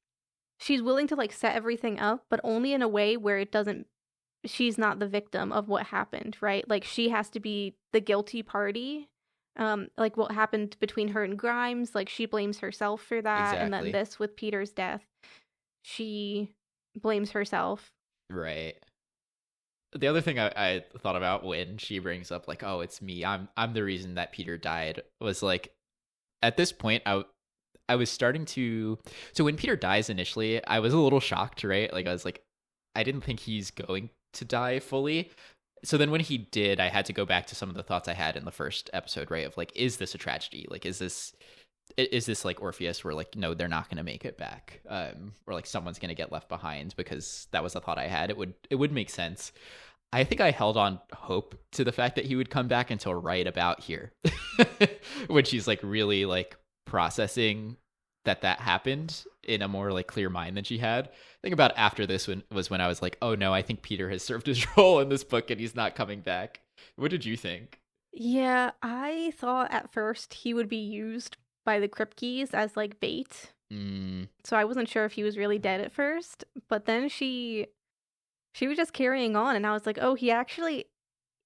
she's willing to like set everything up, but only in a way where it doesn't, she's not the victim of what happened, right? Like she has to be the guilty party. Like what happened between her and Grimes, like she blames herself for that. Exactly. And then this with Peter's death, she blames herself. Right. The other thing I thought about when she brings up like, oh, it's me, I'm the reason that Peter died, was like, at this point I was starting to, so when Peter dies initially, I was a little shocked, right? Like I was like, I didn't think he's going to die fully. So then when he did, I had to go back to some of the thoughts I had in the first episode, right? Of like, is this a tragedy? Like, is this like Orpheus where like, no, they're not going to make it back? Or like someone's going to get left behind, because that was the thought I had. It would make sense. I think I held on hope to the fact that he would come back until right about here. When she's like really like processing that happened in a more like clear mind than she had. I think about after this was when I was like, oh no, I think Peter has served his role in this book and he's not coming back. What did you think? Yeah, I thought at first he would be used by the Kripkes as like bait. So I wasn't sure if he was really dead at first, but then she was just carrying on, and I was like, oh, he actually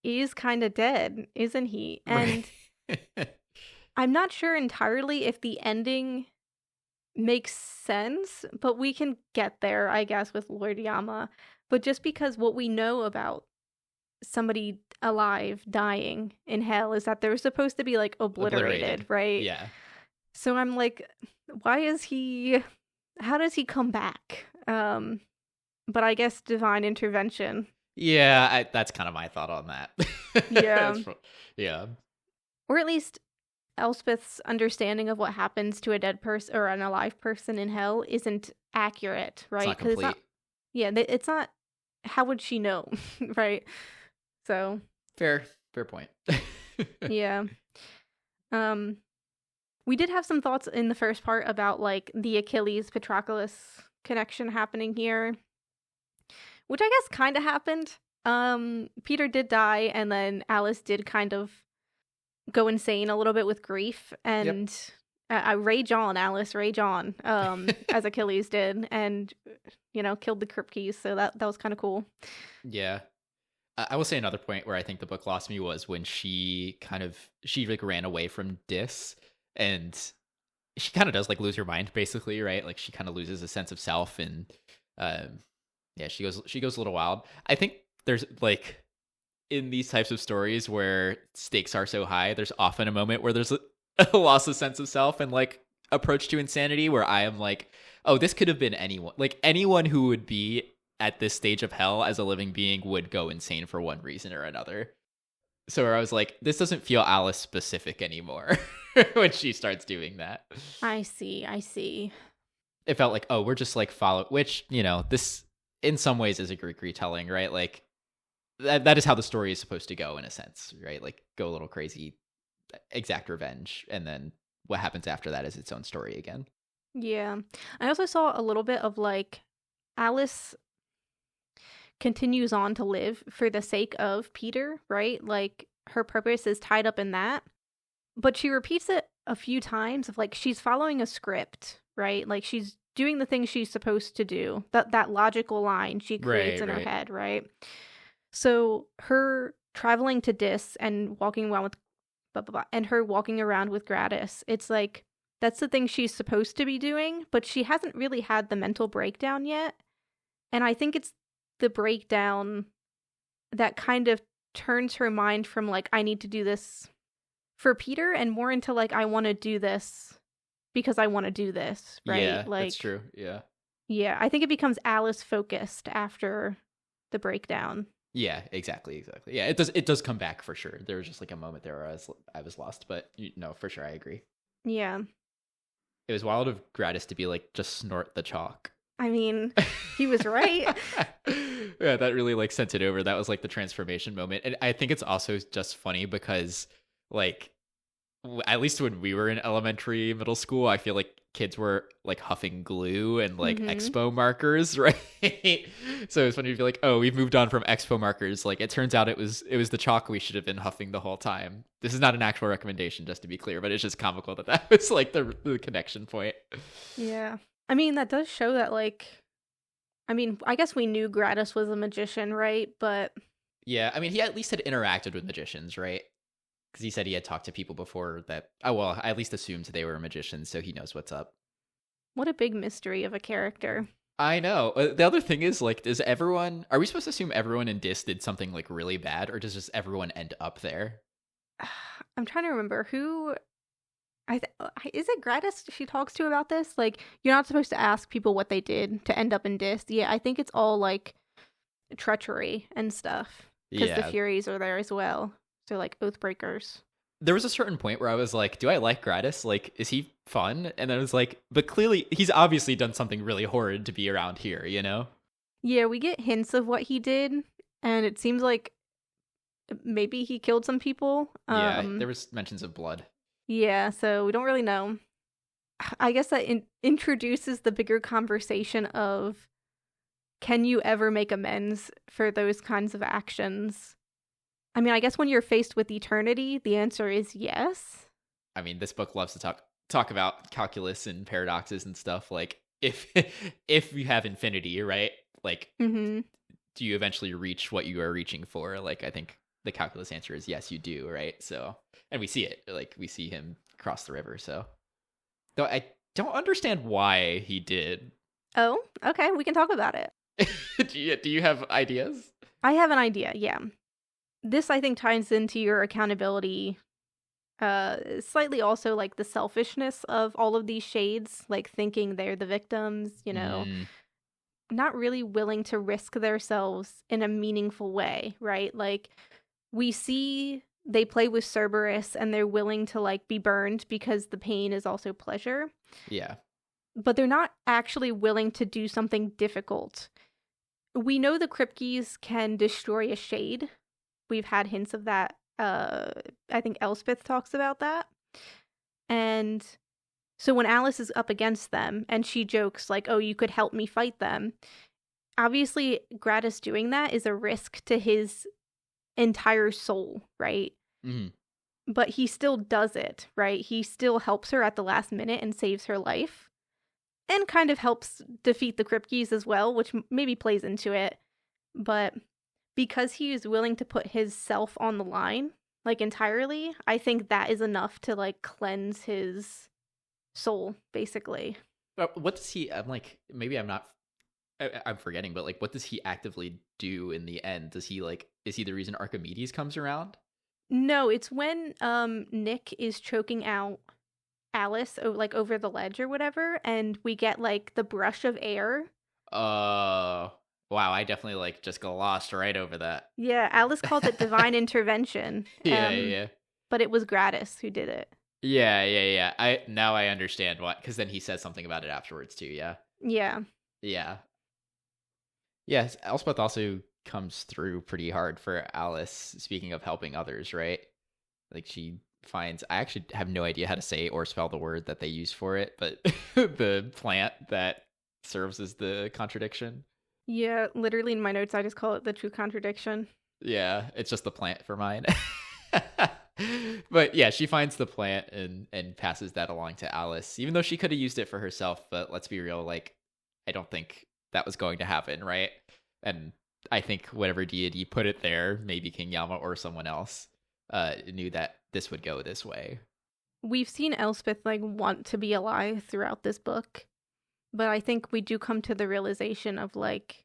is kind of dead, isn't he? And right. I'm not sure entirely if the ending makes sense, but we can get there, I guess, with Lord Yama. But just because what we know about somebody alive dying in hell is that they're supposed to be like obliterated, right? Yeah. So I'm like, how does he come back? But I guess divine intervention. Yeah, that's kind of my thought on that. Yeah. Yeah. Or at least Elspeth's understanding of what happens to a dead person or an alive person in hell isn't accurate, right? It's not complete. It's not. How would she know, right? So fair point. Yeah. We did have some thoughts in the first part about like the Achilles Patroclus connection happening here, which I guess kind of happened. Peter did die, and then Alice did kind of go insane a little bit with grief, and rage on, Alice, rage on, as Achilles did, and killed the Crypt Keys. So that was kind of cool. Yeah. I will say another point where I think the book lost me was when she like ran away from Dis, and she kind of does like lose her mind basically, right? Like she kind of loses a sense of self, and she goes a little wild. I think there's like in these types of stories where stakes are so high, there's often a moment where there's a loss of sense of self and like approach to insanity where I am like, oh, this could have been anyone. Like anyone who would be at this stage of hell as a living being would go insane for one reason or another. So where I was like, this doesn't feel Alice specific anymore when she starts doing that. I see. It felt like, oh, we're just like which, this in some ways is a Greek retelling, right? Like that is how the story is supposed to go in a sense, right? Like go a little crazy, exact revenge, and then what happens after that is its own story again. Yeah. I also saw a little bit of like Alice continues on to live for the sake of Peter, right? Like her purpose is tied up in that. But she repeats it a few times of like she's following a script, right? Like she's doing the things she's supposed to do. That logical line she creates in her head, right? So her traveling to Dis and walking around with blah, blah, blah, and her walking around with Gratis, it's like that's the thing she's supposed to be doing, but she hasn't really had the mental breakdown yet. And I think it's the breakdown that kind of turns her mind from like, I need to do this for Peter and more into like, I want to do this because I want to do this, right? Yeah, like, that's true. Yeah. Yeah, I think it becomes Alice focused after the breakdown. Yeah, exactly. Yeah, it does come back for sure. There was just like a moment there where I was lost, but for sure I agree. Yeah. It was wild of Gratis to be like, just snort the chalk. I mean, he was right. Yeah, that really like sent it over. That was like the transformation moment. And I think it's also just funny because like at least when we were in elementary, middle school, I feel like kids were like huffing glue and like expo markers, right? So it's funny to be like, oh, we've moved on from expo markers. Like it turns out it was the chalk we should have been huffing the whole time. This is not an actual recommendation, just to be clear, but it's just comical that was like the connection point. Yeah. I mean, that does show that like, I mean, I guess we knew Gratis was a magician, right? But yeah, I mean, he at least had interacted with magicians, right? Because he said he had talked to people before that, I at least assumed they were magicians, so he knows what's up. What a big mystery of a character. I know. The other thing is, like, are we supposed to assume everyone in Dis did something, like, really bad, or does just everyone end up there? I'm trying to remember who... is it Gratis she talks to about this? Like, you're not supposed to ask people what they did to end up in Dis. Yeah, I think it's all, like, treachery and stuff. Because the Furies are there as well. So like Oathbreakers. There was a certain point where I was like, do I like Gratis? Like, is he fun? And then I was like, but clearly he's obviously done something really horrid to be around here, you know? Yeah, we get hints of what he did, and it seems like maybe he killed some people. Yeah, there was mentions of blood. Yeah, so we don't really know. I guess that introduces the bigger conversation of, can you ever make amends for those kinds of actions? I mean, I guess when you're faced with eternity, the answer is yes. I mean, this book loves to talk about calculus and paradoxes and stuff. Like, if you have infinity, right? Like, do you eventually reach what you are reaching for? Like, I think the calculus answer is yes, you do, right? So, and we see it. Like, we see him cross the river. So, though don't understand why he did. Oh, okay, we can talk about it. Do you have ideas? I have an idea, yeah. This, I think, ties into your accountability, slightly also, like, the selfishness of all of these shades, like, thinking they're the victims, you know, not really willing to risk themselves in a meaningful way, right? Like, we see they play with Cerberus and they're willing to, like, be burned because the pain is also pleasure. Yeah. But they're not actually willing to do something difficult. We know the Kripkes can destroy a shade. We've had hints of that. I think Elspeth talks about that. And so when Alice is up against them and she jokes like, oh, you could help me fight them. Obviously, Gratis doing that is a risk to his entire soul, right? Mm-hmm. But he still does it, right? He still helps her at the last minute and saves her life. And kind of helps defeat the Kripkes as well, which maybe plays into it. But because he is willing to put his self on the line, like, entirely, I think that is enough to, like, cleanse his soul, basically. But what does he, I'm like, maybe I'm forgetting, but, like, what does he actively do in the end? Does he, like, is he the reason Archimedes comes around? No, it's when Nick is choking out Alice, like, over the ledge or whatever, and we get, like, the brush of air. Wow, I definitely, like, just glossed right over that. Yeah, Alice called it divine intervention. Yeah. But it was Gratis who did it. Yeah. I understand what, because then he says something about it afterwards too. Yeah. Yeah. Yes, Elspeth also comes through pretty hard for Alice. Speaking of helping others, right? Like, she finds, I actually have no idea how to say or spell the word that they use for it, but the plant that serves as the contradiction. Yeah, literally in my notes, I just call it the true contradiction. Yeah, it's just the plant for mine. But yeah, she finds the plant and passes that along to Alice, even though she could have used it for herself. But let's be real, like, I don't think that was going to happen, right? And I think whatever deity put it there, maybe King Yama or someone else, knew that this would go this way. We've seen Elspeth, like, want to be alive throughout this book. But I think we do come to the realization of, like,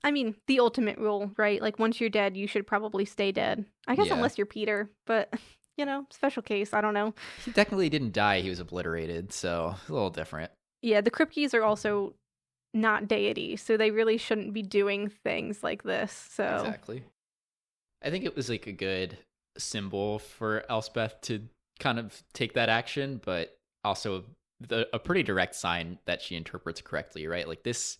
I mean, the ultimate rule, right? Like, once you're dead, you should probably stay dead. I guess unless you're Peter, but, you know, special case, I don't know. He technically didn't die, he was obliterated, so a little different. Yeah, the Kripkes are also not deities, so they really shouldn't be doing things like this, so. Exactly. I think it was, like, a good symbol for Elspeth to kind of take that action, but also a pretty direct sign that she interprets correctly, right? Like, this,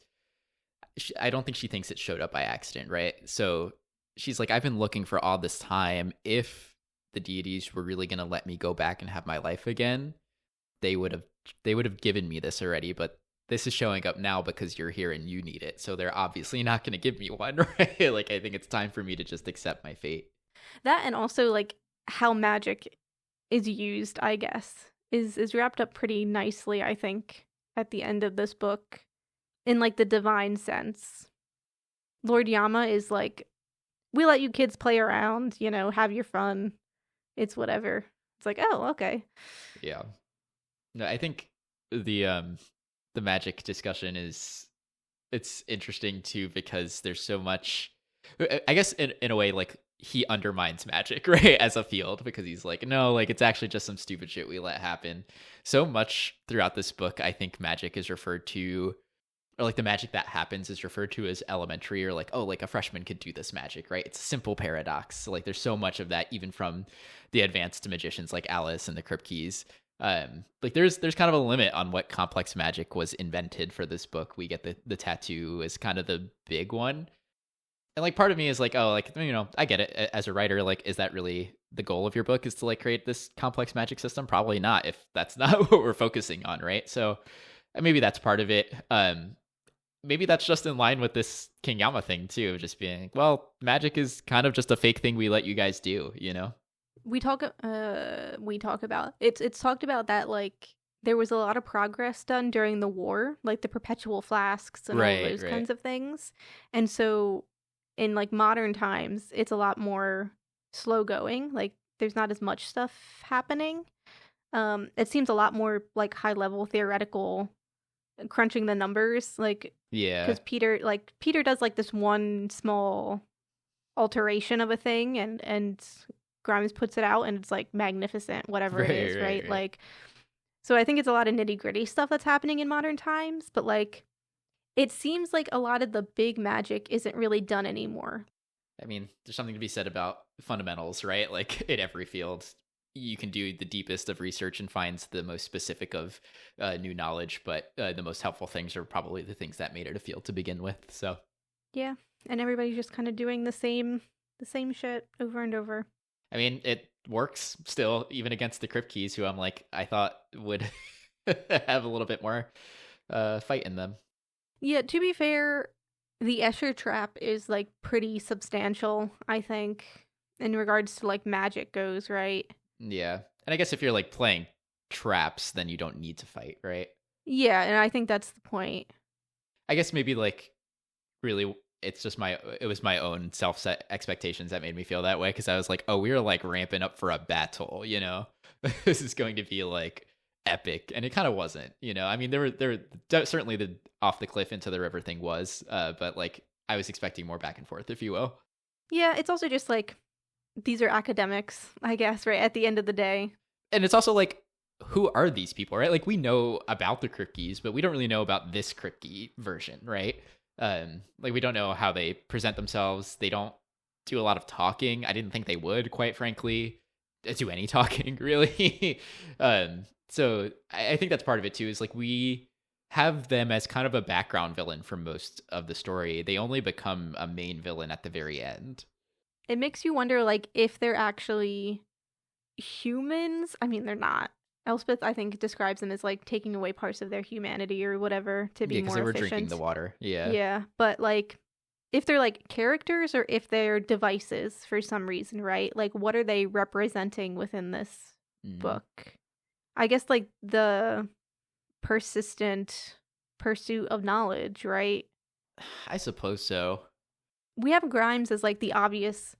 I don't think she thinks it showed up by accident, right? So she's like, I've been looking for all this time. If the deities were really going to let me go back and have my life again, they would have given me this already, but this is showing up now because you're here and you need it. So they're obviously not going to give me one, right? Like, I think it's time for me to just accept my fate. That, and also, like, how magic is used, I guess, is wrapped up pretty nicely, I think, at the end of this book, in, like, the divine sense. Lord Yama is like, we let you kids play around, you know, have your fun. It's whatever. It's like, oh, okay. Yeah. No, I think the Magick discussion it's interesting too, because there's so much, I guess in a way, like, he undermines magic, right, as a field, because he's like, no, like, it's actually just some stupid shit we let happen. So much throughout this book, I think magic is referred to, or, like, the magic that happens is referred to as elementary, or like, oh, like, a freshman could do this magic, right? It's a simple paradox. So, like, there's so much of that, even from the advanced magicians like Alice and the Kripkes. Like, there's kind of a limit on what complex magic was invented for this book. We get the tattoo as kind of the big one. And, like, part of me is like, oh, like, you know, I get it. As a writer, like, is that really the goal of your book, is to, like, create this complex magic system? Probably not, if that's not what we're focusing on, right? So maybe that's part of it. Maybe that's just in line with this King Yama thing too, just being, well, magic is kind of just a fake thing we let you guys do, you know? We talk about it's talked about that, like, there was a lot of progress done during the war, like the perpetual flasks and all those kinds of things. And so in, like, modern times, it's a lot more slow going. Like, there's not as much stuff happening. It seems a lot more like high level theoretical, crunching the numbers, like, Yeah. because Peter does like this one small alteration of a thing, and Grimes puts it out, and it's like magnificent, whatever it is, right? Like, so I think it's a lot of nitty gritty stuff that's happening in modern times, but like, it seems like a lot of the big magic isn't really done anymore. I mean, there's something to be said about fundamentals, right? Like in every field, you can do the deepest of research and find the most specific of new knowledge, but the most helpful things are probably the things that made it a field to begin with. So yeah, and everybody's just kind of doing the same shit over and over. I mean, it works still, even against the Crypt Keys, who I thought would have a little bit more fight in them. Yeah, to be fair, the Escher trap is like pretty substantial, I think, in regards to like magic goes, right? Yeah. And I guess if you're like playing traps, then you don't need to fight, right? Yeah, and I think that's the point. I guess maybe like really it was my own self-set expectations that made me feel that way, because I was like, oh, we're like ramping up for a battle, you know? This is going to be like epic, and it kind of wasn't, you know? I mean, there were certainly the off the cliff into the river thing was, but like I was expecting more back and forth, if you will. Yeah, it's also just like, these are academics, I guess, right? At the end of the day. And it's also like, who are these people, right? Like, we know about the Crypt Keys, but we don't really know about this Crypt Key version, right? Like, we don't know how they present themselves. They don't do a lot of talking. I didn't think they would, quite frankly, do any talking, really. So I think that's part of it too, is like, we have them as kind of a background villain for most of the story. They only become a main villain at the very end. It makes you wonder, like, if they're actually humans. I mean, they're not. Elspeth, I think, describes them as like taking away parts of their humanity or whatever to be more efficient. Yeah, because they were drinking the water. Yeah. Yeah, but like, if they're like characters or if they're devices for some reason, right? Like, what are they representing within this book? I guess like the persistent pursuit of knowledge, right? I suppose so. We have Grimes as like the obvious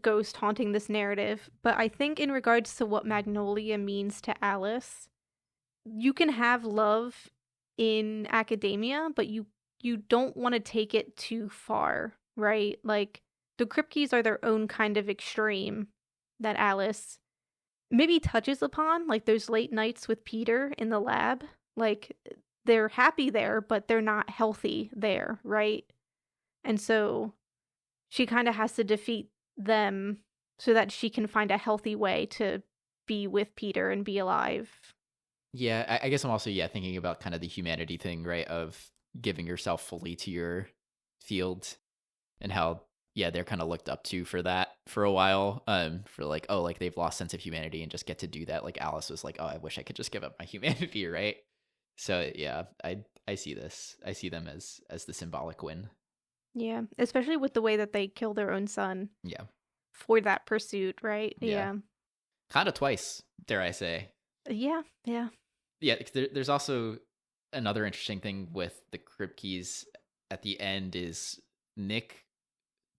ghost haunting this narrative, but I think in regards to what Magnolia means to Alice, you can have love in academia, but you don't want to take it too far, right? Like, the Crypt Keys are their own kind of extreme that Alice maybe touches upon, like those late nights with Peter in the lab. Like, they're happy there, but they're not healthy there, right? And so she kind of has to defeat them so that she can find a healthy way to be with Peter and be alive. Yeah, I guess I'm also thinking about kind of the humanity thing, right, of giving yourself fully to your field, and how they're kind of looked up to for that for a while, for like, oh, like they've lost sense of humanity and just get to do that. Like Alice was like, oh, I wish I could just give up my humanity, right? So yeah, I see this. I see them as the symbolic win. Yeah, especially with the way that they kill their own son. Yeah. For that pursuit, right? Yeah. Kind of twice, dare I say. Yeah. Yeah, there's also another interesting thing with the Crypt Keys at the end is Nick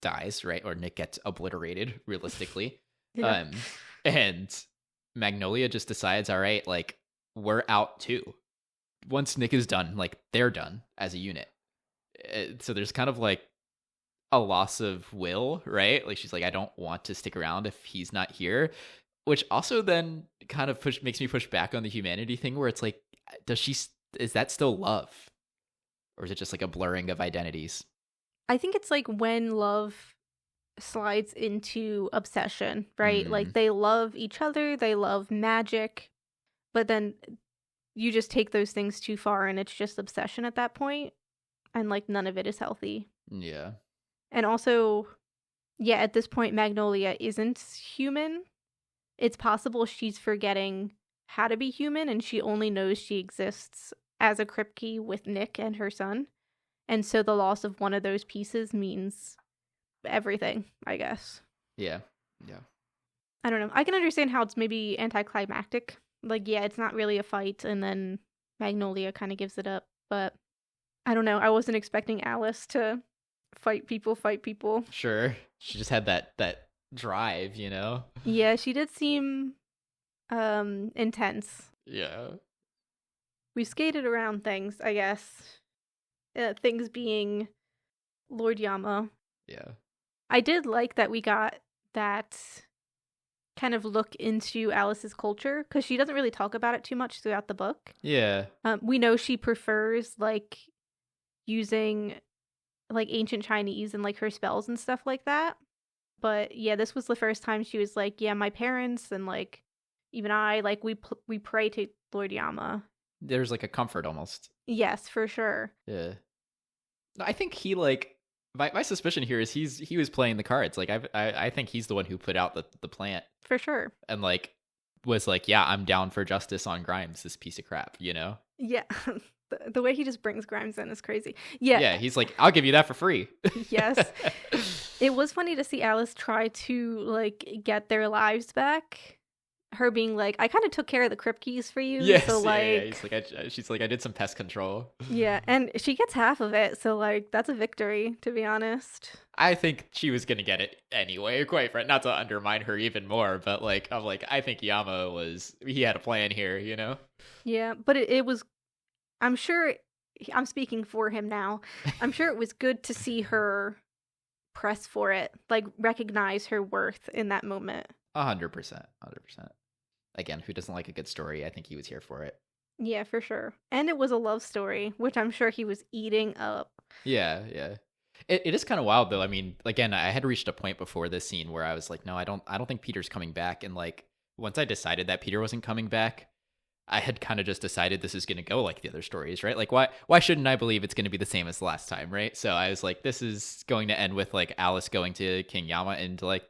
dies, right? Or Nick gets obliterated, realistically. And Magnolia just decides, all right, like, we're out too. Once Nick is done, like, they're done as a unit. So there's kind of like a loss of will, right? Like, she's like, I don't want to stick around if he's not here, which also then kind of makes me push back on the humanity thing, where it's like, is that still love, or is it just like a blurring of identities? I think it's like when love slides into obsession, right? Like, they love each other, they love Magick, but then you just take those things too far and it's just obsession at that point. And, like, none of it is healthy. Yeah. And also, at this point, Magnolia isn't human. It's possible she's forgetting how to be human, and she only knows she exists as a Crypt Key with Nick and her son. And so the loss of one of those pieces means everything, I guess. Yeah. I don't know. I can understand how it's maybe anticlimactic. Like, it's not really a fight, and then Magnolia kind of gives it up, but I don't know. I wasn't expecting Alice to fight people. Sure. She just had that drive, you know? Yeah, she did seem intense. Yeah. We skated around things, I guess. Things being Lord Yama. Yeah. I did like that we got that kind of look into Alice's culture, because she doesn't really talk about it too much throughout the book. Yeah. We know she prefers like using like ancient Chinese and like her spells and stuff like that. But yeah, this was the first time she was like, yeah, my parents and like even I, like we pray to Lord Yama. There's like a comfort almost. Yes, for sure. Yeah. No, I think he like my suspicion here is he was playing the cards. Like I think he's the one who put out the plant For sure. and like was like, yeah, I'm down for justice on Grimes, this piece of crap, you know? Yeah. The way he just brings Grimes in is crazy. Yeah. Yeah, he's like, I'll give you that for free. Yes. It was funny to see Alice try to like get their lives back. Her being like, I kind of took care of the crypt keys for you. Yes, so like, yeah. He's like, she's like, I did some pest control. Yeah, and she gets half of it, so like that's a victory, to be honest. I think she was gonna get it anyway, quite frankly. Not to undermine her even more, but like, I'm like, I think he had a plan here, you know? Yeah, but it was, I'm sure, I'm speaking for him now. I'm sure it was good to see her press for it, like recognize her worth in that moment. 100%. Again, who doesn't like a good story? I think he was here for it. Yeah, for sure. And it was a love story, which I'm sure he was eating up. Yeah. It is kind of wild though. I mean, again, I had reached a point before this scene where I was like, no, I don't think Peter's coming back. And like, once I decided that Peter wasn't coming back, I had kind of just decided this is going to go like the other stories, right? Like, why shouldn't I believe it's going to be the same as the last time, right? So I was like, this is going to end with like Alice going to King Yama and like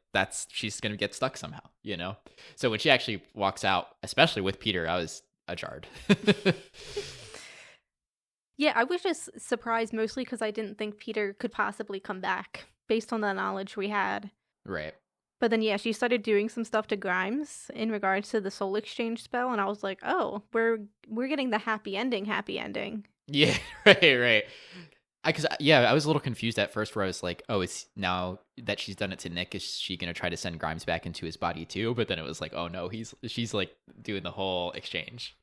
she's going to get stuck somehow, you know? So when she actually walks out, especially with Peter, I was jarred. Yeah, I was just surprised mostly because I didn't think Peter could possibly come back based on the knowledge we had. Right. But then, yeah, she started doing some stuff to Grimes in regards to the soul exchange spell, and I was like, oh, we're getting the happy ending. Yeah, right. I was a little confused at first where I was like, oh, it's now that she's done it to Nick, is she going to try to send Grimes back into his body too? But then it was like, oh no, she's like doing the whole exchange.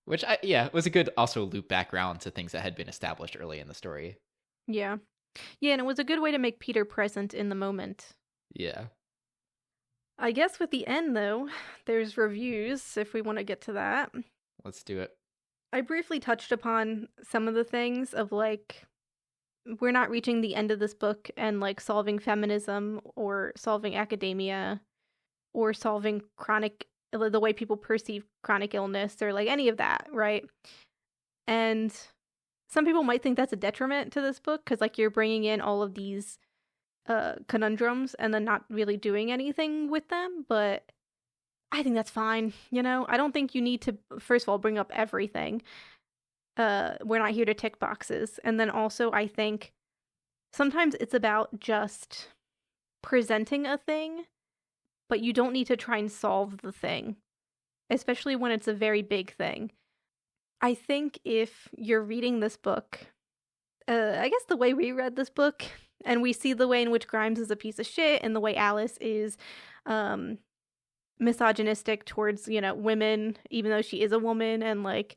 Which, was a good also loop back around to things that had been established early in the story. Yeah. Yeah, and it was a good way to make Peter present in the moment. Yeah. I guess with the end, though, there's reviews, if we want to get to that. Let's do it. I briefly touched upon some of the things of, like, we're not reaching the end of this book and, like, solving feminism or solving academia or solving the way people perceive chronic illness or, like, any of that, right? And some people might think that's a detriment to this book because, like, you're bringing in all of these conundrums and then not really doing anything with them, but I think that's fine, you know? I don't think you need to, first of all, bring up everything. We're not here to tick boxes. And then also, I think sometimes it's about just presenting a thing, but you don't need to try and solve the thing, especially when it's a very big thing. I think if you're reading this book, I guess the way we read this book, and we see the way in which Grimes is a piece of shit and the way Alice is misogynistic towards, you know, women, even though she is a woman, and like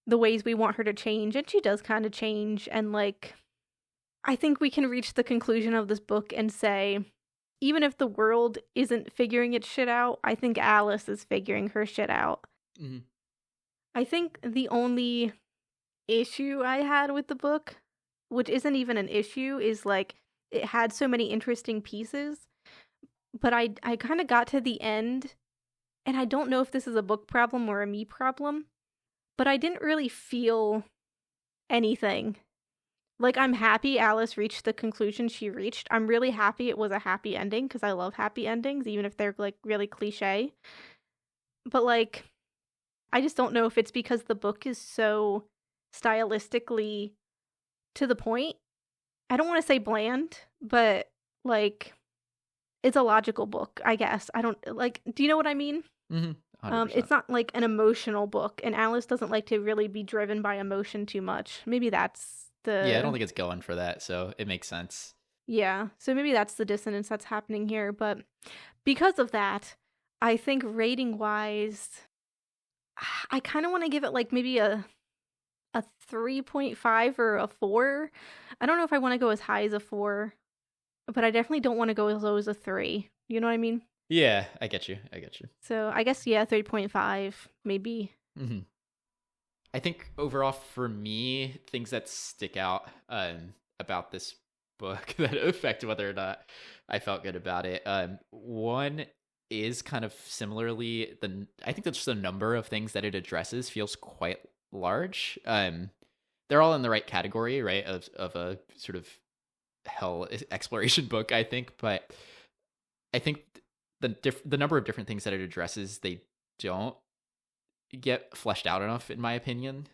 the ways we want her to change, and she does kind of change. And like, I think we can reach the conclusion of this book and say, even if the world isn't figuring its shit out, I think Alice is figuring her shit out. Mm-hmm. I think the only issue I had with the book, which isn't even an issue, is like it had so many interesting pieces, but I kind of got to the end, and I don't know if this is a book problem or a me problem, but I didn't really feel anything. Like, I'm happy Alice reached the conclusion she reached. I'm really happy it was a happy ending because I love happy endings, even if they're like really cliche. But like, I just don't know if it's because the book is so stylistically to the point. I don't want to say bland, but like, it's a logical book, I guess. I don't like, do you know what I mean? Mm-hmm. It's not like an emotional book, and Alice doesn't like to really be driven by emotion too much. Maybe that's I don't think it's going for that, so it makes sense. Yeah, so maybe that's the dissonance that's happening here, but because of that, I think rating wise, I kind of want to give it like maybe a 3.5 or a 4. I don't know if I want to go as high as a 4, but I definitely don't want to go as low as a 3. You know what I mean? Yeah, I get you. So I guess, yeah, 3.5, maybe. Mm-hmm. I think overall for me, things that stick out about this book that affect whether or not I felt good about it. One is kind of similarly, I think that just the number of things that it addresses feels quite large. They're all in the right category, right, of a sort of hell exploration book, I think. But I think the number of different things that it addresses, they don't get fleshed out enough, in my opinion.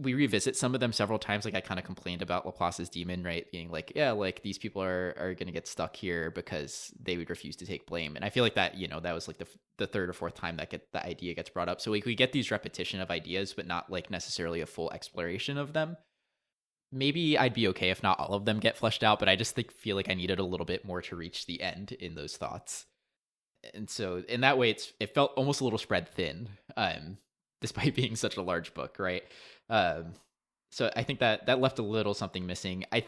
We revisit some of them several times. Like I kind of complained about Laplace's demon, right? Being like, yeah, like these people are going to get stuck here because they would refuse to take blame. And I feel like that, that was like the third or fourth time that the idea gets brought up. So we get these repetition of ideas, but not like necessarily a full exploration of them. Maybe I'd be okay if not all of them get fleshed out, but I just feel like I needed a little bit more to reach the end in those thoughts. And so in that way, it felt almost a little spread thin, despite being such a large book, right? So I think that left a little something missing. I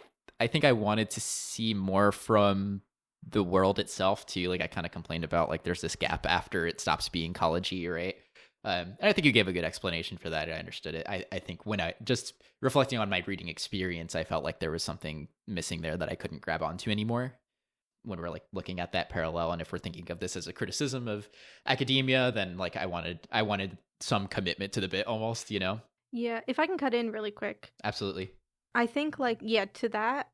think I wanted to see more from the world itself too. Like I kind of complained about like there's this gap after it stops being college-y, right? And I think you gave a good explanation for that. I understood it. I think when I just reflecting on my reading experience, I felt like there was something missing there that I couldn't grab onto anymore. When we're like looking at that parallel, and if we're thinking of this as a criticism of academia, then like I wanted some commitment to the bit almost, Yeah, if I can cut in really quick. Absolutely. I think like, yeah, to that,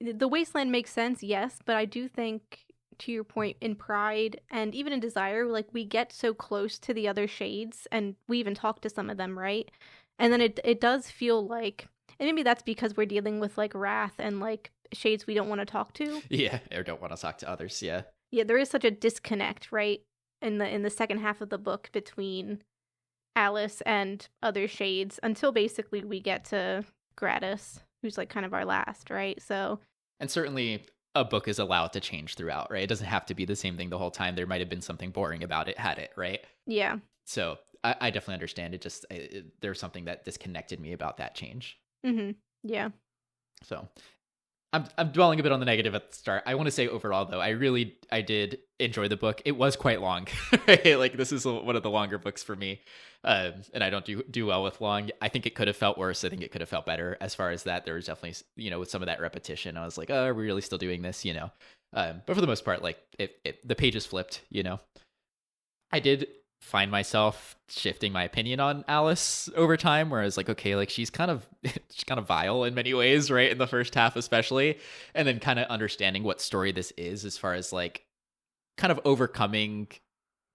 the wasteland makes sense, yes, but I do think to your point in Pride and even in Desire, like we get so close to the other shades and we even talk to some of them, right? And then it does feel like, and maybe that's because we're dealing with like wrath and like shades we don't want to talk to. Yeah, or don't want to talk to others, yeah. Yeah, there is such a disconnect, right? In the second half of the book between Alice and other shades until basically we get to Gratis, who's like kind of our last, right? So, and certainly a book is allowed to change throughout, right? It doesn't have to be the same thing the whole time. There might have been something boring about it, had it, right? Yeah. So I definitely understand it. Just there's something that disconnected me about that change. Mm-hmm. Yeah. So I'm dwelling a bit on the negative at the start. I want to say overall, though, I did enjoy the book. It was quite long. Right? Like this is one of the longer books for me, and I don't do well with long. I think it could have felt worse. I think it could have felt better. As far as that, there was definitely, with some of that repetition, I was like, oh, are we really still doing this? But for the most part, like the pages flipped. I did find myself shifting my opinion on Alice over time, where I was like, okay, like she's kind of vile in many ways, right? In the first half especially, and then kind of understanding what story this is as far as like kind of overcoming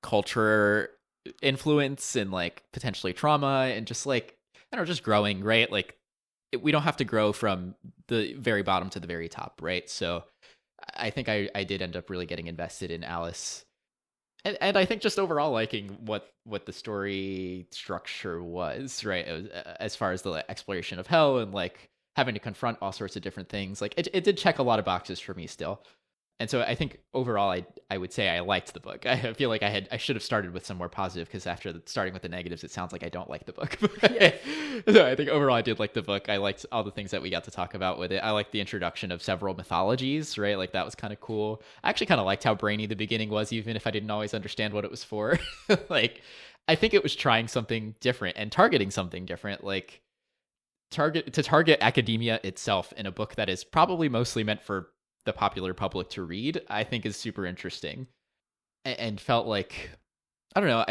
culture influence and like potentially trauma and just like, I don't know, just growing, right? Like we don't have to grow from the very bottom to the very top, right? So I think I did end up really getting invested in Alice. And I think just overall liking what the story structure was, right? As far as the exploration of hell and like having to confront all sorts of different things, like it did check a lot of boxes for me still. And so I think overall, I would say I liked the book. I feel like I should have started with some more positive, because after starting with the negatives, it sounds like I don't like the book. Yeah. So I think overall I did like the book. I liked all the things that we got to talk about with it. I liked the introduction of several mythologies, right? Like that was kind of cool. I actually kind of liked how brainy the beginning was, even if I didn't always understand what it was for. Like I think it was trying something different and targeting something different, like target academia itself in a book that is probably mostly meant for the popular public to read, I think is super interesting, and felt like, I don't know,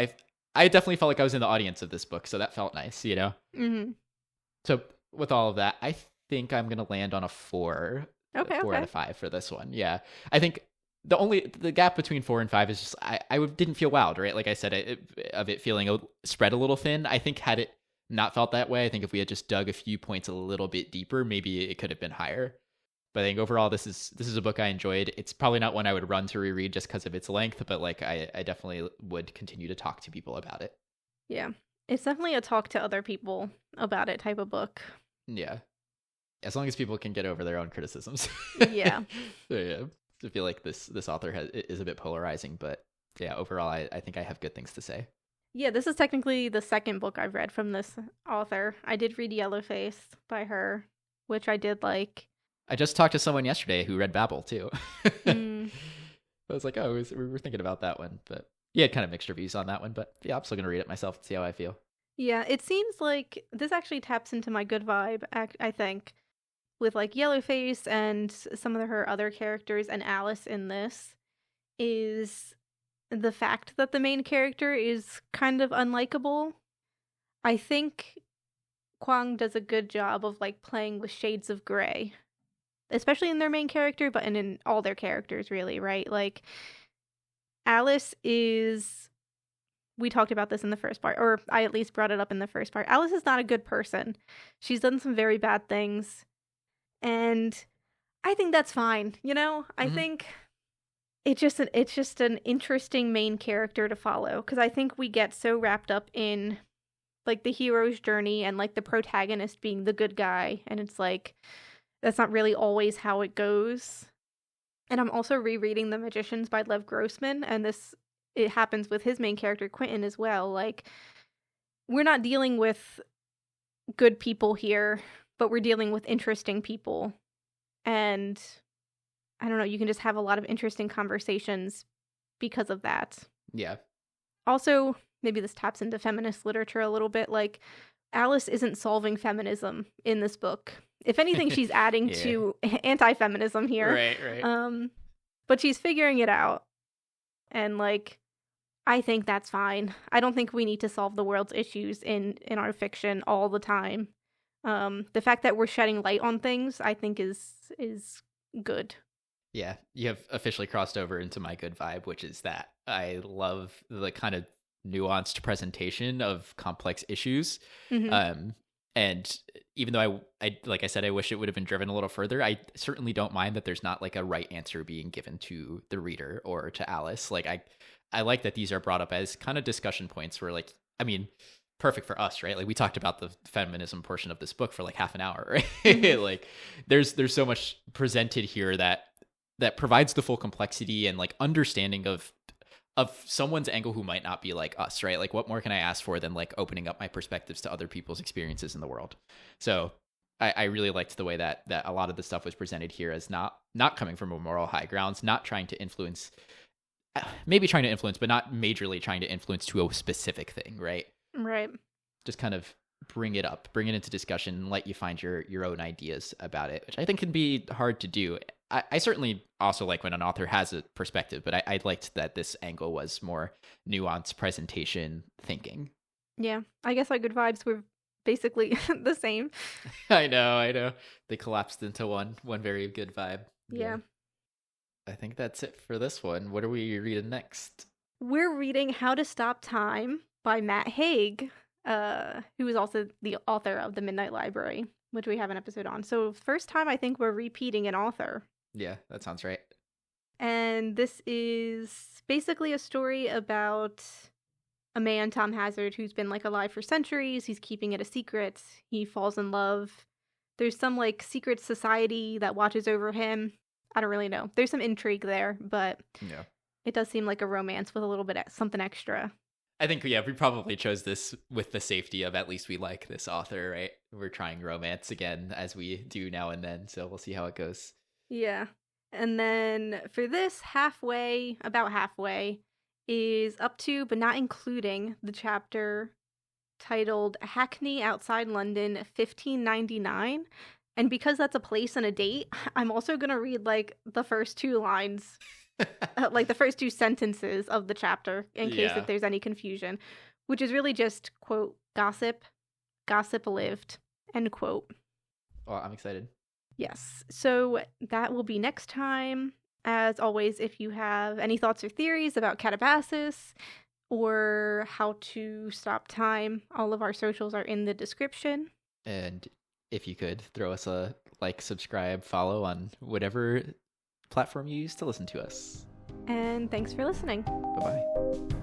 I definitely felt like I was in the audience of this book, so that felt nice, Mm-hmm. So with all of that, I think I'm gonna land on a 4. Okay, 4 out of 5 for this one. Yeah, I think the gap between 4 and 5 is just I didn't feel wowed, right? Like I said, it feeling spread a little thin. I think had it not felt that way, I think if we had just dug a few points a little bit deeper, maybe it could have been higher. But I think overall, this is a book I enjoyed. It's probably not one I would run to reread just because of its length, but like I definitely would continue to talk to people about it. Yeah, it's definitely a talk to other people about it type of book. Yeah, as long as people can get over their own criticisms. Yeah. So, yeah, I feel like this author is a bit polarizing, but yeah, overall, I think I have good things to say. Yeah, this is technically the second book I've read from this author. I did read Yellowface by her, which I did like. I just talked to someone yesterday who read Babel too. Mm. I was like, oh, we were thinking about that one, but he had kind of mixed reviews on that one. But yeah, I'm still gonna read it myself and see how I feel. Yeah, it seems like this actually taps into my good vibe, I think, with like Yellowface and some of her other characters, and Alice in this is the fact that the main character is kind of unlikable. I think Kuang does a good job of like playing with shades of gray, especially in their main character, but in all their characters, really, right? Like, Alice is. We talked about this in the first part, or I at least brought it up in the first part. Alice is not a good person. She's done some very bad things, and I think that's fine. You know, I think it's just an interesting main character to follow, because I think we get so wrapped up in like the hero's journey and like the protagonist being the good guy, and it's like that's not really always how it goes. And I'm also rereading The Magicians by Lev Grossman, and it happens with his main character Quentin as well. Like, we're not dealing with good people here, but we're dealing with interesting people. And I don't know, you can just have a lot of interesting conversations because of that. Yeah. Also, maybe this taps into feminist literature a little bit. Like, Alice isn't solving feminism in this book. If anything, she's adding to anti-feminism here. Right. But she's figuring it out. And like, I think that's fine. I don't think we need to solve the world's issues in our fiction all the time. The fact that we're shedding light on things, I think is good. Yeah, you have officially crossed over into my good vibe, which is that I love the kind of nuanced presentation of complex issues. Mm-hmm. And even though I like I said, I wish it would have been driven a little further, I certainly don't mind that there's not like a right answer being given to the reader or to Alice. Like I like that these are brought up as kind of discussion points where, like, I mean, perfect for us, right? Like, we talked about the feminism portion of this book for like half an hour, right? Mm-hmm. Like there's so much presented here that provides the full complexity and like understanding of someone's angle who might not be like us, right? Like, what more can I ask for than like opening up my perspectives to other people's experiences in the world? So I really liked the way that a lot of the stuff was presented here as not coming from a moral high grounds, not trying to influence, maybe trying to influence, but not majorly trying to influence to a specific thing, right? Right. Just kind of bring it into discussion and let you find your own ideas about it, which I think can be hard to do. I certainly also like when an author has a perspective, but I liked that this angle was more nuanced presentation thinking. Yeah, I guess our good vibes were basically the same. I know. They collapsed into one very good vibe. Yeah. I think that's it for this one. What are we reading next? We're reading How to Stop Time by Matt Haig, who is also the author of The Midnight Library, which we have an episode on. So first time I think we're repeating an author. Yeah, that sounds right. And this is basically a story about a man, Tom Hazard, who's been like alive for centuries. He's keeping it a secret. He falls in love. There's some like secret society that watches over him. I don't really know. There's some intrigue there, but yeah, it does seem like a romance with a little bit of something extra. I think, yeah, we probably chose this with the safety of at least we like this author, right? We're trying romance again, as we do now and then, so we'll see how it goes. Yeah. And then for this, about halfway, is up to, but not including, the chapter titled Hackney Outside London, 1599. And because that's a place and a date, I'm also going to read, like, the first two lines, like the first two sentences of the chapter, in case if there's any confusion, which is really just, quote, gossip lived, end quote. Well, I'm excited. Yes, so that will be next time. As always, if you have any thoughts or theories about Katabasis or how to stop time, all of our socials are in the description. And if you could throw us a like, subscribe, follow on whatever platform you use to listen to us. And thanks for listening. Bye-bye.